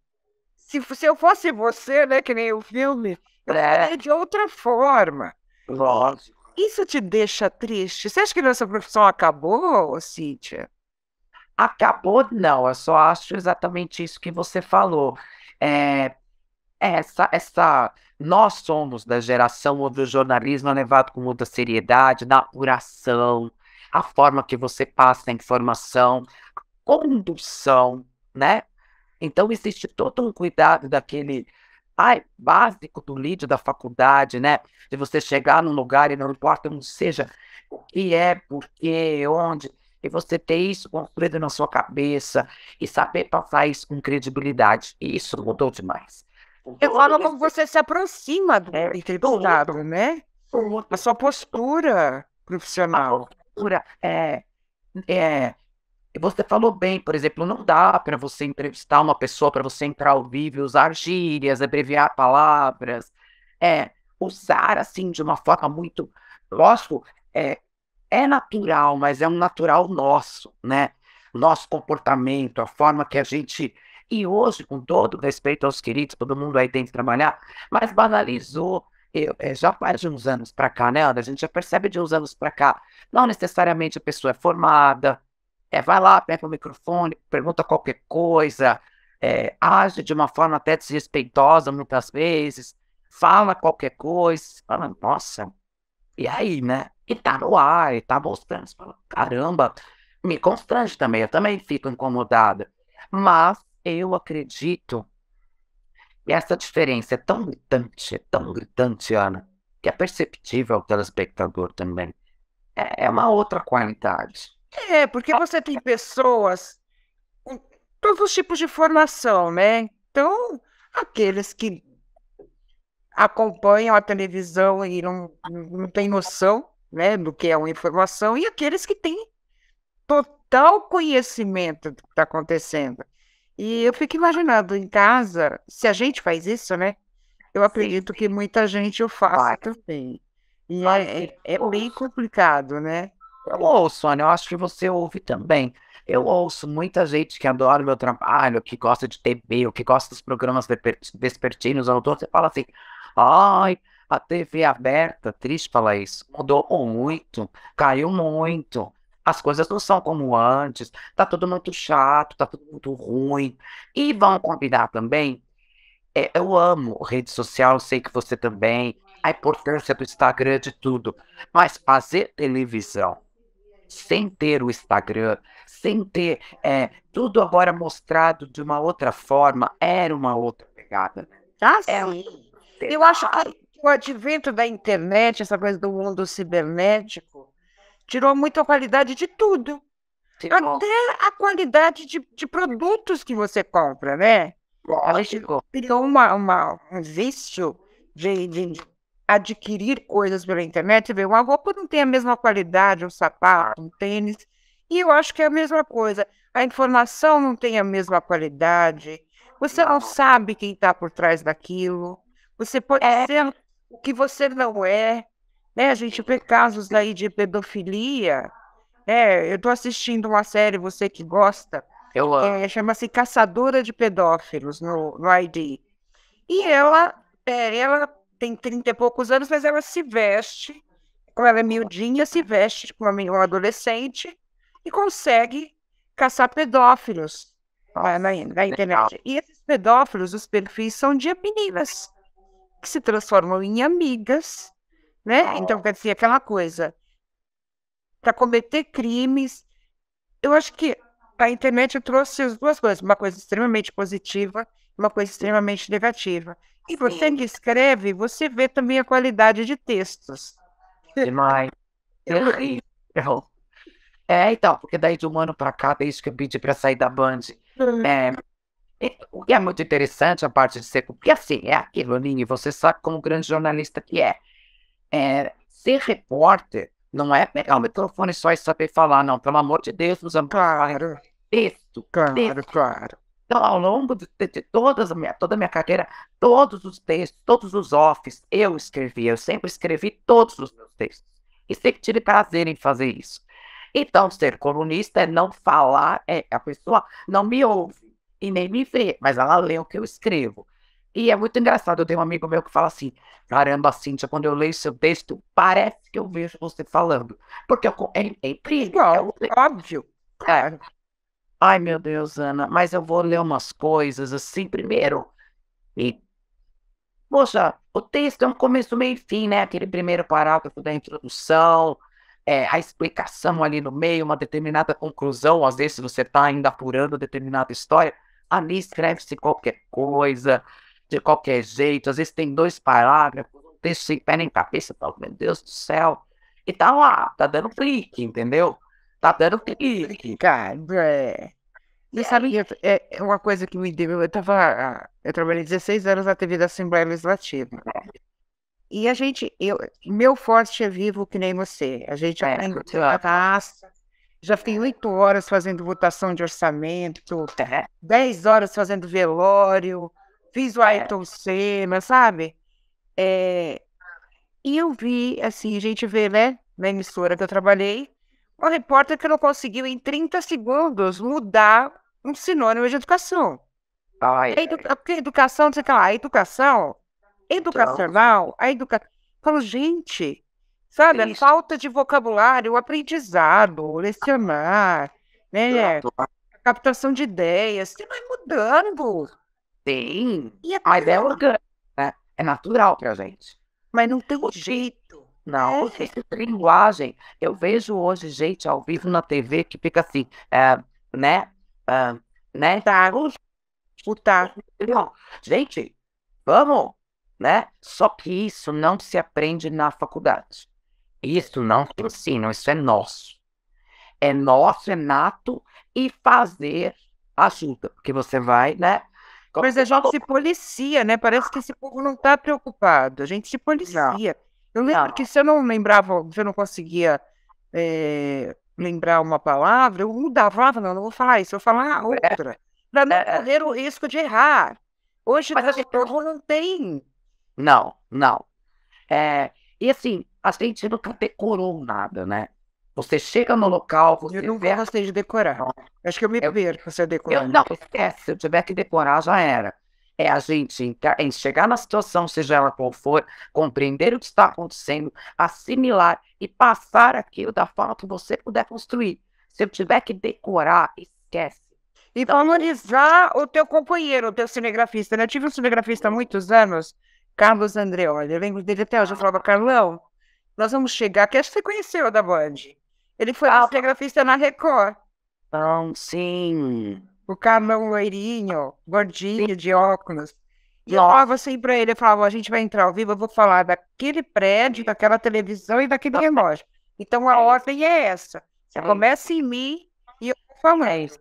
A: se eu fosse você, né, que nem o filme,
B: que
A: eu
B: é
A: faria de outra forma.
B: lógico.
A: Isso te deixa triste? Você acha que nossa profissão acabou, Cíntia?
B: Acabou, não. Eu só acho exatamente isso que você falou. É, nós somos da geração onde o jornalismo é levado com muita seriedade, na apuração, a forma que você passa a informação, condução, né? Então existe todo um cuidado daquele, básico do lead da faculdade, né? De você chegar num lugar e não importa onde seja, o que é, por quê, onde, e você ter isso construído na sua cabeça e saber passar isso com credibilidade. E isso mudou demais. Com
A: Eu
B: todo
A: falo como
B: respeito,
A: você se aproxima do
B: tudo,
A: entrevistado, né? A
B: tudo.
A: sua postura
B: A
A: profissional.
B: postura é, você falou bem, por exemplo, não dá para você entrevistar uma pessoa, para você entrar ao vivo e usar gírias, abreviar palavras, usar assim de uma forma muito, lógico, é, é natural, mas é um natural nosso, né? Nosso comportamento, a forma que a gente. E hoje, com todo respeito aos queridos, todo mundo aí tem que trabalhar, mas banalizou. Já faz de uns anos para cá, né, Ana? A gente já percebe de uns anos para cá. Não necessariamente a pessoa é formada, vai lá, pega o microfone, pergunta qualquer coisa, age de uma forma até desrespeitosa muitas vezes, fala qualquer coisa, fala, nossa, e aí, né? E tá no ar, e tá mostrando, você fala, caramba, me constrange também, eu também fico incomodada. Mas eu acredito que essa diferença é tão gritante, Ana, que é perceptível ao telespectador também. É uma outra qualidade.
A: É, porque você tem pessoas com todos os tipos de formação, né? Então, aqueles que acompanham a televisão e não têm noção, né, do que é uma informação, e aqueles que têm total conhecimento do que está acontecendo. E eu fico imaginando em casa, se a gente faz isso, né? Eu
B: Sim,
A: acredito que muita gente o faça
B: vai.
A: também. E é bem complicado, né?
B: Eu ouço, Ana, eu acho que você ouve também. Eu ouço muita gente que adora o meu trabalho, que gosta de TV, ou que gosta dos programas vespertinos, ou todo, você fala assim, ai, a TV aberta, triste falar isso, mudou muito, caiu muito, as coisas não são como antes, tá tudo muito chato, tá tudo muito ruim. E vão combinar também, eu amo rede social, eu sei que você também, a importância do Instagram, de tudo, mas fazer televisão sem ter o Instagram, sem ter tudo agora mostrado de uma outra forma, era uma outra pegada, né?
A: Ah,
B: É um
A: sim. Eu acho
B: detalhe.
A: que o advento da internet, essa coisa do mundo cibernético, tirou muito a qualidade de tudo.
B: Ficou,
A: Até a qualidade de produtos que você compra, né? A gente
B: lógico,
A: criou um vício de adquirir coisas pela internet. Você vê, uma roupa não tem a mesma qualidade, um sapato, um tênis. E eu acho que é a mesma coisa. A informação não tem a mesma qualidade. Você não
B: não.
A: sabe quem está por trás daquilo. Você pode
B: É,
A: ser o que você não é. Né? A gente vê casos aí de pedofilia. Eu estou assistindo uma série, você que gosta,
B: eu amo.
A: chama-se Caçadora de Pedófilos no ID. E ela tem 30 e poucos anos, mas ela se veste, como ela é miudinha, se veste como uma adolescente e consegue caçar pedófilos na
B: Legal.
A: internet. E esses pedófilos, os perfis são de meninas que se transformam em amigas, né? Então, quer dizer, aquela coisa, para cometer crimes. Eu acho que a internet trouxe as duas coisas, uma coisa extremamente positiva uma coisa extremamente negativa. E você
B: Sim,
A: que escreve, você vê também a qualidade de textos.
B: demais. Terrível. É, então, porque daí de um ano pra cá, desde que eu pedi pra sair da Band, é, o que é muito interessante, a parte de ser, porque assim, é aquilo, Aline, você sabe como grande jornalista que ser repórter não é pegar o microfone só e saber falar, não, pelo amor de Deus, nos
A: Claro,
B: texto,
A: claro,
B: texto.
A: claro.
B: Então, ao longo de toda a minha carreira, todos os textos, todos os offs, eu escrevi, eu sempre escrevi todos os meus textos. E sempre tive prazer em fazer isso. Então, ser colunista é não falar, a pessoa não me ouve e nem me vê, mas ela lê o que eu escrevo. E é muito engraçado, eu tenho um amigo meu que fala assim, caramba, Cíntia, quando eu leio seu texto, parece que eu vejo você falando. Porque é incrível.
A: Igual, óbvio.
B: É,
A: Claro.
B: ai, meu Deus, Ana, mas eu vou ler umas coisas assim primeiro. E, poxa, o texto é um começo, meio e fim, né? Aquele primeiro parágrafo da introdução, a explicação ali no meio, uma determinada conclusão. Às vezes você está ainda apurando determinada história, ali escreve-se qualquer coisa, de qualquer jeito. Às vezes tem dois parágrafos, um texto sem pé nem cabeça, fala, meu Deus do céu. E tá lá, tá dando clique, entendeu? Tá dando clique.
A: Cara,
B: E
A: você sabe
B: aí?
A: que é uma coisa que me deu. Eu trabalhei 16 anos na TV da Assembleia Legislativa. E meu forte é vivo que nem você. A gente aprende a raça. Já fiquei 8 horas fazendo votação de orçamento,
B: É,
A: 10 horas fazendo velório, fiz o
B: é,
A: Ayrton Senna, sabe? É, e eu vi, assim, a gente vê, né, na emissora que eu trabalhei, um repórter que não conseguiu em 30 segundos mudar um sinônimo de educação.
B: ai,
A: Porque educação, não sei o que lá, a educação,
B: então,
A: educacional, a educação. Falo, gente, sabe, a
B: triste,
A: falta de vocabulário, o aprendizado, o lecionar, né, a captação de ideias, você vai mudando.
B: sim,
A: E é
B: mas é orgânico, né? É natural pra gente.
A: mas não tem
B: O texto,
A: jeito.
B: não, o
A: É,
B: texto tem linguagem. Eu vejo hoje gente ao vivo na TV que fica assim, né? ah, né?
A: tá,
B: Puxa,
A: o tá.
B: não. Gente, vamos, né? Só que isso não se aprende na faculdade. Isso não se ensina, isso é nosso. É nosso, é nato, e fazer ajuda, porque você vai, né? Como
A: Mas a
B: você
A: gente
B: falou,
A: se policia, né? Parece que esse povo não está preocupado. A gente se
B: não,
A: policia. Eu lembro que
B: não,
A: se eu não lembrava, se eu não conseguia lembrar uma palavra, eu mudava, falava, não, não vou falar isso, eu vou falar
B: é,
A: outra, para não
B: é,
A: correr o risco de errar. Hoje
B: mas a gente,
A: povo não tem.
B: não, não. E assim, a gente nunca decorou nada, né? Você chega no local,
A: Eu
B: você vê
A: nunca gostei de decorar. Acho que eu me
B: eu,
A: perco se eu
B: eu
A: decorar.
B: não, esquece, se eu tiver que decorar, já era. É a gente chegar na situação, seja ela qual for, compreender o que está acontecendo, assimilar e passar aquilo da forma que você puder construir. Se eu tiver que decorar, esquece.
A: E
B: Então,
A: valorizar o teu companheiro, o teu cinegrafista, né? Eu tive um cinegrafista há muitos anos, Carlos Andreoli. Eu lembro dele até hoje. Eu falava, Carlão, nós vamos chegar, que acho que você conheceu da Band. Ele foi
B: ah,
A: cinegrafista na Record.
B: então, sim,
A: O Carlão loirinho,
B: sim,
A: gordinho, de óculos. E eu
B: nossa,
A: falava assim pra ele, eu falava, a gente vai entrar ao vivo, eu vou falar daquele prédio, daquela televisão e daquele relógio. Então a ordem é essa. Você começa em mim e eu vou
B: é
A: falando.
B: isso,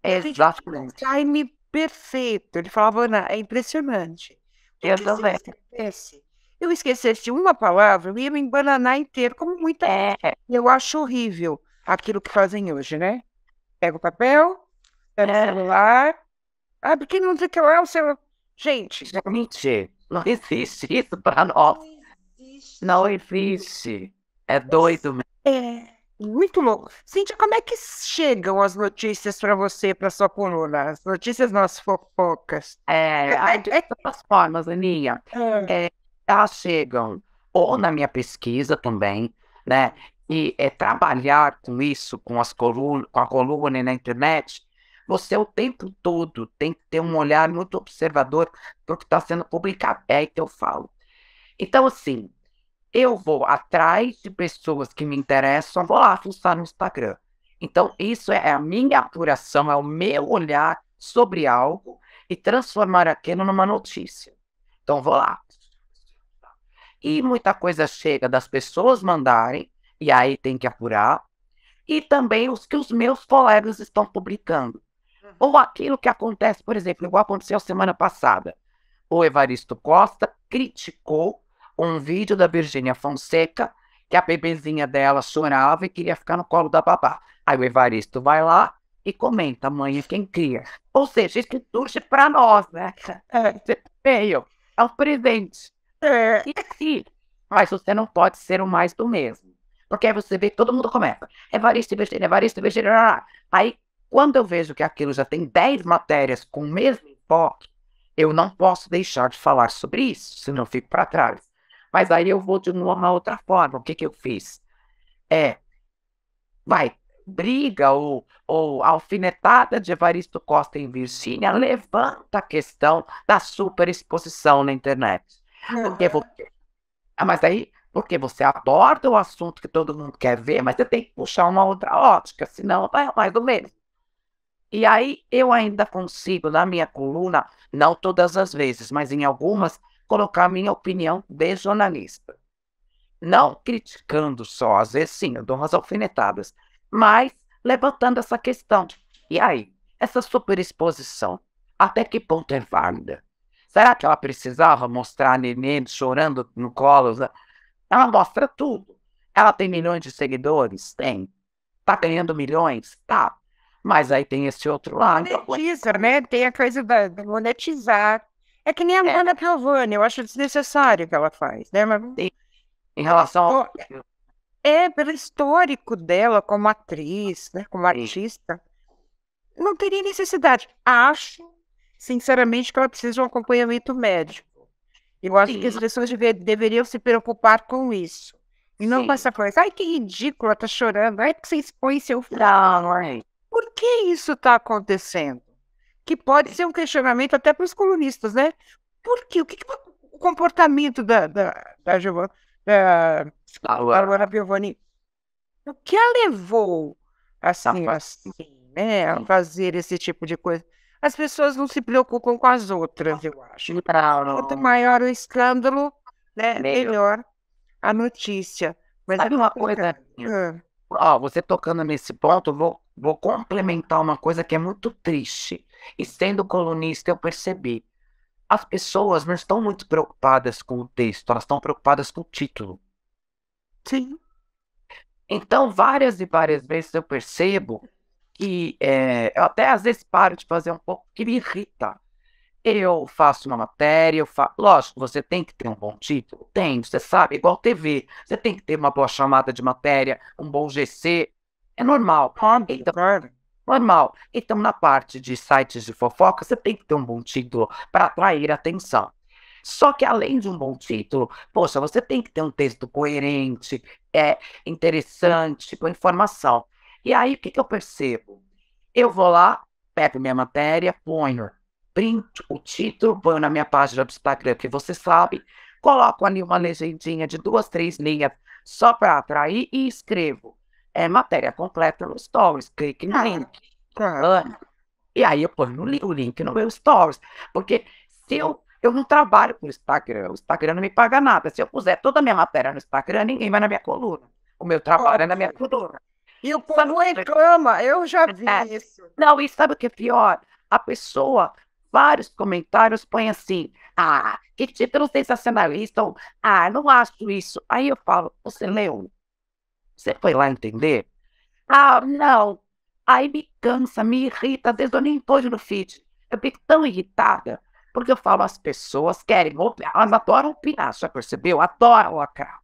A: E
B: é
A: a gente tinha um
B: exatamente.
A: time perfeito. Ele falava, Ana, é impressionante.
B: Eu
A: Porque se eu
B: também.
A: esquecesse uma palavra, eu ia me embananar inteiro, como muita gente.
B: É,
A: Eu acho horrível aquilo que fazem hoje, né? Pega o papel, pega o
B: é,
A: celular. Ah, porque não sei o que lá, o celular. Gente,
B: gente, não existe isso para nós.
A: não
B: Não
A: existe.
B: existe. É doido mesmo.
A: É muito louco. Cíntia, como é que chegam as notícias para você, para sua coluna? As notícias, nossas fofocas.
B: De
A: É,
B: todas formas, Aninha,
A: é,
B: é, elas chegam ou na minha pesquisa também, né? E trabalhar com isso, com a coluna e na internet, você o tempo todo tem que ter um olhar muito observador para o que está sendo publicado. É aí que eu falo. Então, assim, eu vou atrás de pessoas que me interessam, vou lá fuçar no Instagram. Então, isso é a minha apuração, é o meu olhar sobre algo, e transformar aquilo numa notícia. Então, vou lá. E muita coisa chega das pessoas mandarem, e aí tem que apurar, e também os que os meus colegas estão publicando. Ou aquilo que acontece, por exemplo, igual aconteceu semana passada. O Evaristo Costa criticou um vídeo da Virgínia Fonseca, que a bebezinha dela chorava e queria ficar no colo da babá. Aí o Evaristo vai lá e comenta, mãe é quem cria. Ou seja, isso surge para nós, né? Veio, é um presente. E aqui, mas você não pode ser o mais do mesmo. Porque aí você vê que todo mundo começa. Evaristo e Virgínia. Aí, quando eu vejo que aquilo já tem 10 matérias com o mesmo enfoque, eu não posso deixar de falar sobre isso, senão eu fico para trás. Mas aí eu vou de uma outra forma. O que que eu fiz? Vai, briga ou alfinetada de Evaristo Costa em Virgínia levanta a questão da superexposição na internet. Porque você, mas aí, porque você aborda o assunto que todo mundo quer ver, mas você tem que puxar uma outra ótica, senão vai mais do mesmo. E aí eu ainda consigo, na minha coluna, não todas as vezes, mas em algumas, colocar a minha opinião de jornalista. Não criticando só, às vezes sim, eu dou umas alfinetadas, mas levantando essa questão. E aí, essa superexposição, até que ponto é válida? Será que ela precisava mostrar a neném chorando no colo? Ela mostra tudo. Ela tem milhões de seguidores? Tem. Tá ganhando milhões? Tá. Mas aí tem esse outro lado.
A: Monetiza, né? Tem a coisa da monetizar. É que nem a Ana Piovani, eu acho desnecessário o que ela faz, né? Mas
B: Em relação ao...
A: pelo histórico dela como atriz, né? Como artista, não teria necessidade. Acho, sinceramente, que ela precisa de um acompanhamento médico. Eu acho que as pessoas deveriam se preocupar com isso. E não com essa coisa. Ai, que ridícula, tá chorando. Ai, que você expõe seu filho. Por que isso está acontecendo? Que pode ser um questionamento até para os colunistas, né? Por quê? O que o comportamento da Giovanna, da Luana Piovani, o que a levou assim, né, a fazer esse tipo de coisa? As pessoas não se preocupam com as outras, eu acho. Quanto maior o escândalo, né, melhor a notícia. Mas
B: sabe uma coisa? Você tocando nesse ponto, eu vou complementar uma coisa que é muito triste. E sendo colunista, eu percebi. As pessoas não estão muito preocupadas com o texto, elas estão preocupadas com o título.
A: Sim.
B: Então, várias e várias vezes eu percebo que eu até às vezes paro de fazer um pouco, que me irrita. Eu faço uma matéria, lógico, você tem que ter um bom título, tem, você sabe, igual TV, você tem que ter uma boa chamada de matéria, um bom GC, é normal. Então, normal. Então, na parte de sites de fofoca, você tem que ter um bom título para atrair atenção. Só que além de um bom título, poxa, você tem que ter um texto coerente, interessante, com informação. E aí, o que eu percebo? Eu vou lá, pego minha matéria, ponho print o título, ponho na minha página do Instagram, que você sabe, coloco ali uma legendinha de 2, 3 linhas só para atrair e escrevo. Matéria completa no Stories, clique no link. E aí eu ponho o link no meu Stories. Porque se eu não trabalho com o Instagram não me paga nada. Se eu puser toda a minha matéria no Instagram, ninguém vai na minha coluna. O meu trabalho é na minha coluna.
A: E o povo reclama, eu já vi isso.
B: Não, e sabe o que é pior? A pessoa, vários comentários põe assim, que título sensacionalista, ou, não acho isso. Aí eu falo, você leu? Você foi lá entender? Não. Aí me cansa, me irrita, às vezes eu nem pôs no feed. Eu fico tão irritada, porque eu falo, as pessoas querem opinar, elas adoram opinar, já percebeu? Adoram lacrar.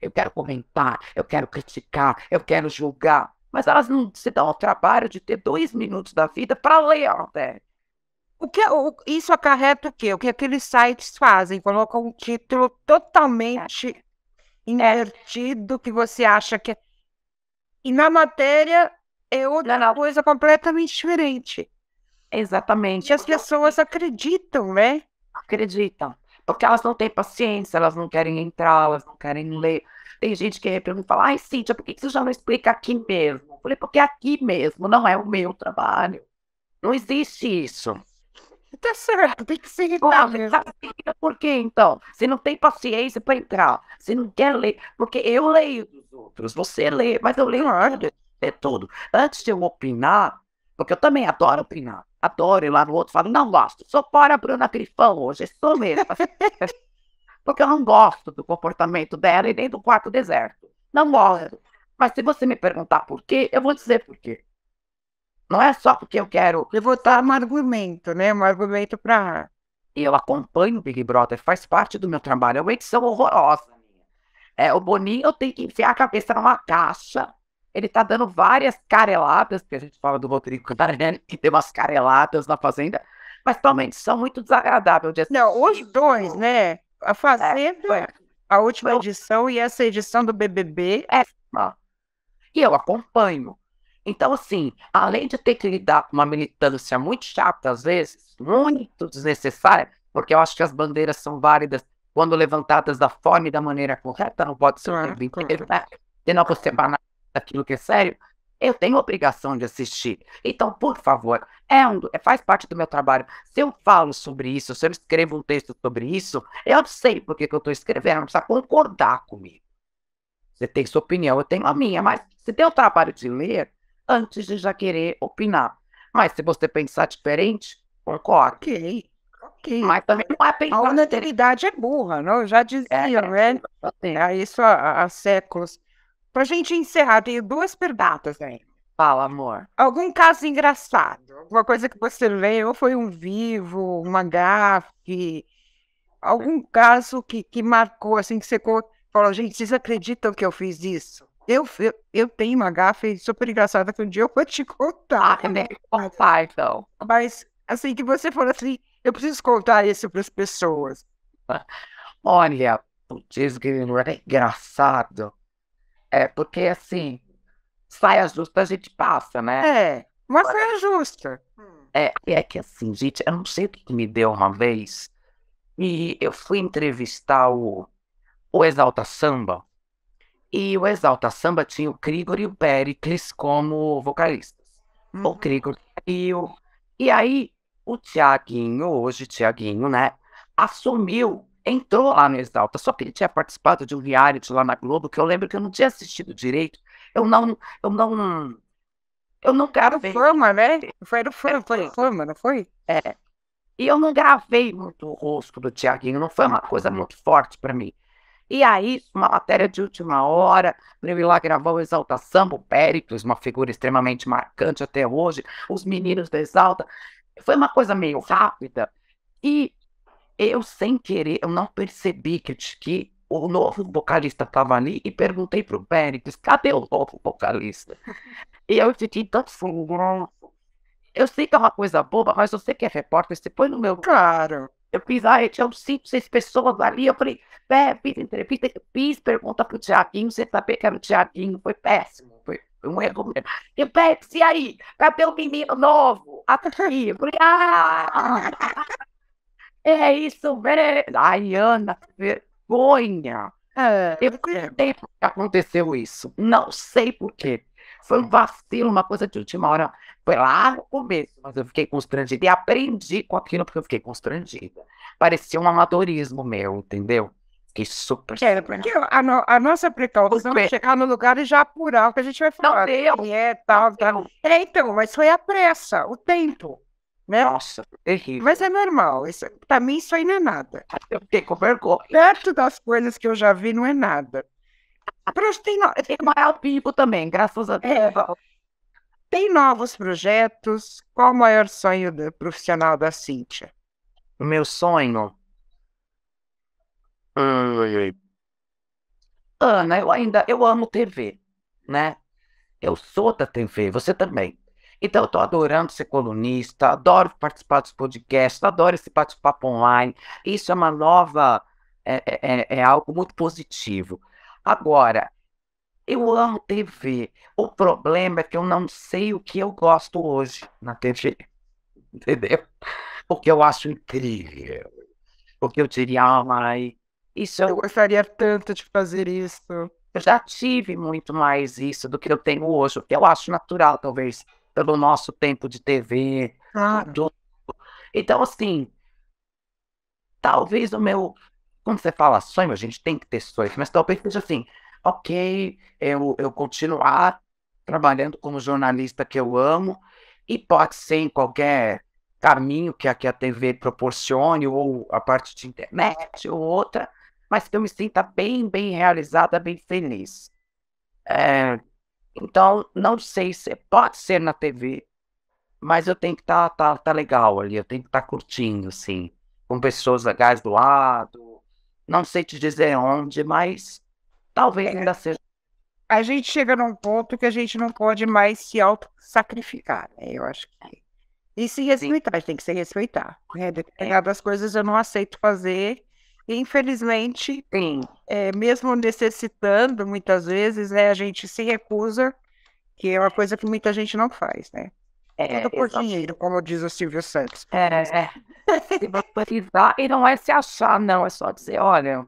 B: Eu quero comentar, eu quero criticar, eu quero julgar, mas elas não se dão ao trabalho de ter 2 minutos da vida para ler a matéria.
A: Isso acarreta o quê? O que aqueles sites fazem? Colocam um título totalmente invertido que você acha que é. E na matéria é outra coisa completamente diferente.
B: Exatamente.
A: E as pessoas acreditam, né?
B: Acreditam. Porque elas não têm paciência, elas não querem entrar, elas não querem ler. Tem gente que pergunta, fala, ai, Cíntia, por que você já não explica aqui mesmo? Eu falei, porque aqui mesmo não é o meu trabalho. Não existe isso.
A: Tá certo, tem que ser
B: Ué,
A: mesmo.
B: sabe por quê, então? Você não tem paciência para entrar, você não quer ler, porque eu leio dos outros, você lê, mas eu leio
A: Claro.
B: tudo, é tudo. Antes de eu opinar, porque eu também adoro opinar, adoro ir lá no outro e falo, não gosto, sou fora a Bruna Grifão hoje, sou mesmo, porque eu não gosto do comportamento dela e nem do quarto deserto. Não gosto. Mas se você me perguntar por quê, eu vou dizer por quê. Não é só porque eu quero.
A: Eu vou dar um argumento, né? Um argumento para.
B: E eu acompanho o Big Brother, faz parte do meu trabalho. É uma edição horrorosa. É, o Boninho eu tenho que enfiar a cabeça numa caixa. Ele tá dando várias careladas, porque a gente fala do Rodrigo Cantarelli, que tem umas careladas na Fazenda, mas realmente são muito desagradáveis de
A: Não, os
B: assistir.
A: dois, né? A
B: Foi,
A: Fazenda, a última
B: foi
A: edição e essa edição do BBB.
B: péssima. E eu acompanho. Então, assim, além de ter que lidar com uma militância muito chata, às vezes, muito desnecessária, porque eu acho que as bandeiras são válidas quando levantadas da forma e da maneira correta, não pode ser o
A: Claro,
B: tempo inteiro,
A: claro.
B: né? E não você banalizar daquilo que é sério, eu tenho obrigação de assistir. Então, por favor, faz parte do meu trabalho. Se eu falo sobre isso, se eu escrevo um texto sobre isso, eu sei por que que eu estou escrevendo, não precisa concordar comigo. Você tem sua opinião, eu tenho a minha, mas você tem o trabalho de ler antes de já querer opinar. Mas se você pensar diferente, concordo.
A: Ok, ok.
B: Mas também não é
A: A
B: pensar diferente.
A: unanimidade é burra, não? Já dizia, né? É isso há séculos. Para a gente encerrar, tenho duas perguntas aí.
B: Fala, amor.
A: Algum caso engraçado? Alguma coisa que você leu? Foi um vivo, uma gafe? Algum caso que marcou, assim, que você falou, gente, vocês acreditam que eu fiz isso? Eu tenho uma gafe super engraçada que um dia eu vou te contar.
B: Nem contar, então.
A: Mas, assim, que você falou assim, eu preciso contar isso para as pessoas.
B: Olha, putz, que é engraçado. É porque, assim, saia justa a gente passa, né?
A: É, uma saia justa.
B: É que, assim, gente, eu não sei o que me deu uma vez. E eu fui entrevistar o Exalta Samba. E o Exalta Samba tinha o Krigor e o Péricles como vocalistas. O
A: Uhum.
B: Krigor saiu. E aí, o Thiaguinho, hoje Thiaguinho, né, assumiu, entrou lá no Exalta. Só que ele tinha participado de um reality lá na Globo, que eu lembro que eu não tinha assistido direito. Eu não, eu não, eu não
A: Era o
B: gravei.
A: Fama, né? Foi o Fama, não foi?
B: É, e eu não gravei muito o rosto do Thiaguinho, não foi uma coisa muito forte para mim. E aí, uma matéria de última hora, para eu ir lá gravar o Exalta Samba, o Péricles, uma figura extremamente marcante até hoje, os meninos do Exalta. Foi uma coisa meio rápida. E eu, sem querer, eu não percebi que o novo vocalista estava ali e perguntei pro Péricles, cadê o novo vocalista? E eu fiquei tão sem graça. Eu sei que é uma coisa boba, mas você que é repórter, você põe no meu.
A: Claro.
B: Eu fiz, tinha uns 5, 6 pessoas ali. Eu falei, fiz entrevista, fiz pergunta pro Tiaguinho, você sabia que era o Tiaguinho, foi péssimo, foi um erro mesmo. E o Pepsi, e aí? Cadê o menino novo? Aqui. Eu falei, é isso mesmo. Ai, Ana, que vergonha.
A: É,
B: Eu não sei por que aconteceu isso. Não sei por quê. Foi um vacilo, uma coisa de última hora. Foi lá no começo, mas eu fiquei constrangida. E aprendi com aquilo porque eu fiquei constrangida. Parecia um amadorismo meu, entendeu? Fiquei super.
A: porque a nossa precaução é chegar no lugar e já apurar o que a gente vai
B: Não
A: falar.
B: deu.
A: Quem é, tal, tal. É, então, mas foi a pressa, o tempo, né?
B: Nossa, terrível.
A: Mas é normal, pra mim isso aí não é nada.
B: Eu fiquei com vergonha.
A: Perto das coisas que eu já vi, não é nada.
B: Tem maior pico também, graças a Deus.
A: Tem novos projetos? Qual o maior sonho profissional da Cíntia?
B: O meu sonho. Ai, Ana, eu amo TV, né? Eu sou da TV, você também. Então, eu tô adorando ser colunista, adoro participar dos podcasts, adoro esse bate-papo online. Isso é uma nova, é algo muito positivo. Agora, eu amo TV. O problema é que eu não sei o que eu gosto hoje na TV, entendeu? O que eu acho incrível. O que eu diria, ai, isso
A: Eu gostaria tanto de fazer isso.
B: eu já tive muito mais isso do que eu tenho hoje, o que eu acho natural, talvez, pelo nosso tempo de TV,
A: Claro.
B: tudo. Então, assim, talvez o meu. Quando você fala sonho, a gente tem que ter sonhos, mas talvez seja assim, ok, eu continuar trabalhando como jornalista que eu amo, e pode ser em qualquer caminho que a TV proporcione, ou a parte de internet, ou outra, mas que eu me sinta bem, bem realizada, bem feliz. É, então, não sei se pode ser na TV, mas eu tenho que tá legal ali, eu tenho que estar curtindo, assim, com pessoas legais do lado. Não sei te dizer onde, mas talvez
A: É,
B: ainda seja.
A: a gente chega num ponto que a gente não pode mais se auto-sacrificar, né? Eu acho que. E se
B: Sim,
A: respeitar, a gente tem que se respeitar, né?
B: é,
A: Determinadas coisas eu não aceito fazer, e infelizmente,
B: sim,
A: mesmo necessitando, muitas vezes, né, a gente se recusa, que é uma coisa que muita gente não faz, né? Tudo por
B: exato.
A: dinheiro, como diz o Silvio Santos.
B: É, se valorizar e não é se achar, não, é só dizer, olha,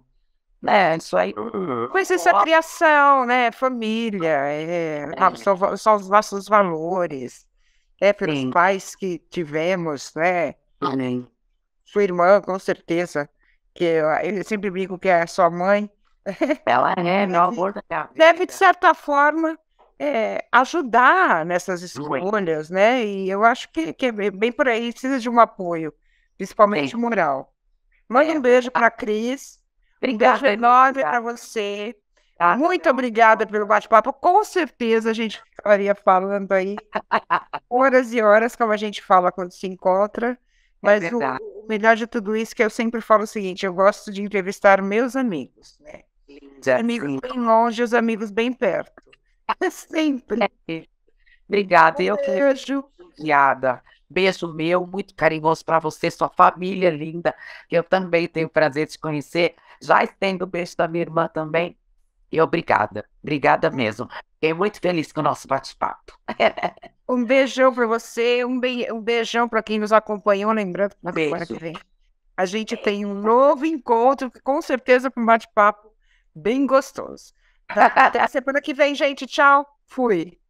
B: né, isso aí não
A: Mas essa
B: rola.
A: criação, né? Família,
B: É,
A: são os nossos valores, pelos
B: sim,
A: pais que tivemos, né?
B: sim.
A: Sua irmã, com certeza, que eu sempre brinco que é a sua mãe,
B: Ela é meu
A: deve,
B: amor da minha
A: deve, de
B: vida.
A: certa forma, ajudar nessas
B: Muito,
A: escolhas, né? E eu acho que é bem por aí, precisa de um apoio,
B: sim.
A: principalmente moral. Manda um
B: É.
A: beijo para a Cris, um beijo
B: Obrigada,
A: enorme
B: amiga.
A: para você.
B: Tá?
A: Muito obrigada pelo bate-papo. Com certeza a gente ficaria falando aí horas e horas, como a gente fala quando se encontra.
B: É
A: Mas
B: verdade.
A: o melhor de tudo isso é que eu sempre falo o seguinte: eu gosto de entrevistar meus amigos, né? Os
B: Linda,
A: amigos
B: sim.
A: bem longe, os amigos bem perto. Sempre.
B: É. Obrigada.
A: Um
B: Eu que
A: beijo.
B: obrigada. Beijo meu, muito carinhoso para você, sua família linda, que eu também tenho o prazer de te conhecer. Já estendo o beijo da minha irmã também. E obrigada. Obrigada mesmo. Fiquei muito feliz com o nosso bate-papo.
A: Um beijão para você, um beijão para quem nos acompanhou. Lembrando que na semana que
B: Beijo.
A: vem a gente tem um novo encontro, que com certeza foi um bate-papo bem gostoso. Tá? Até a semana que vem, gente. Tchau. Fui.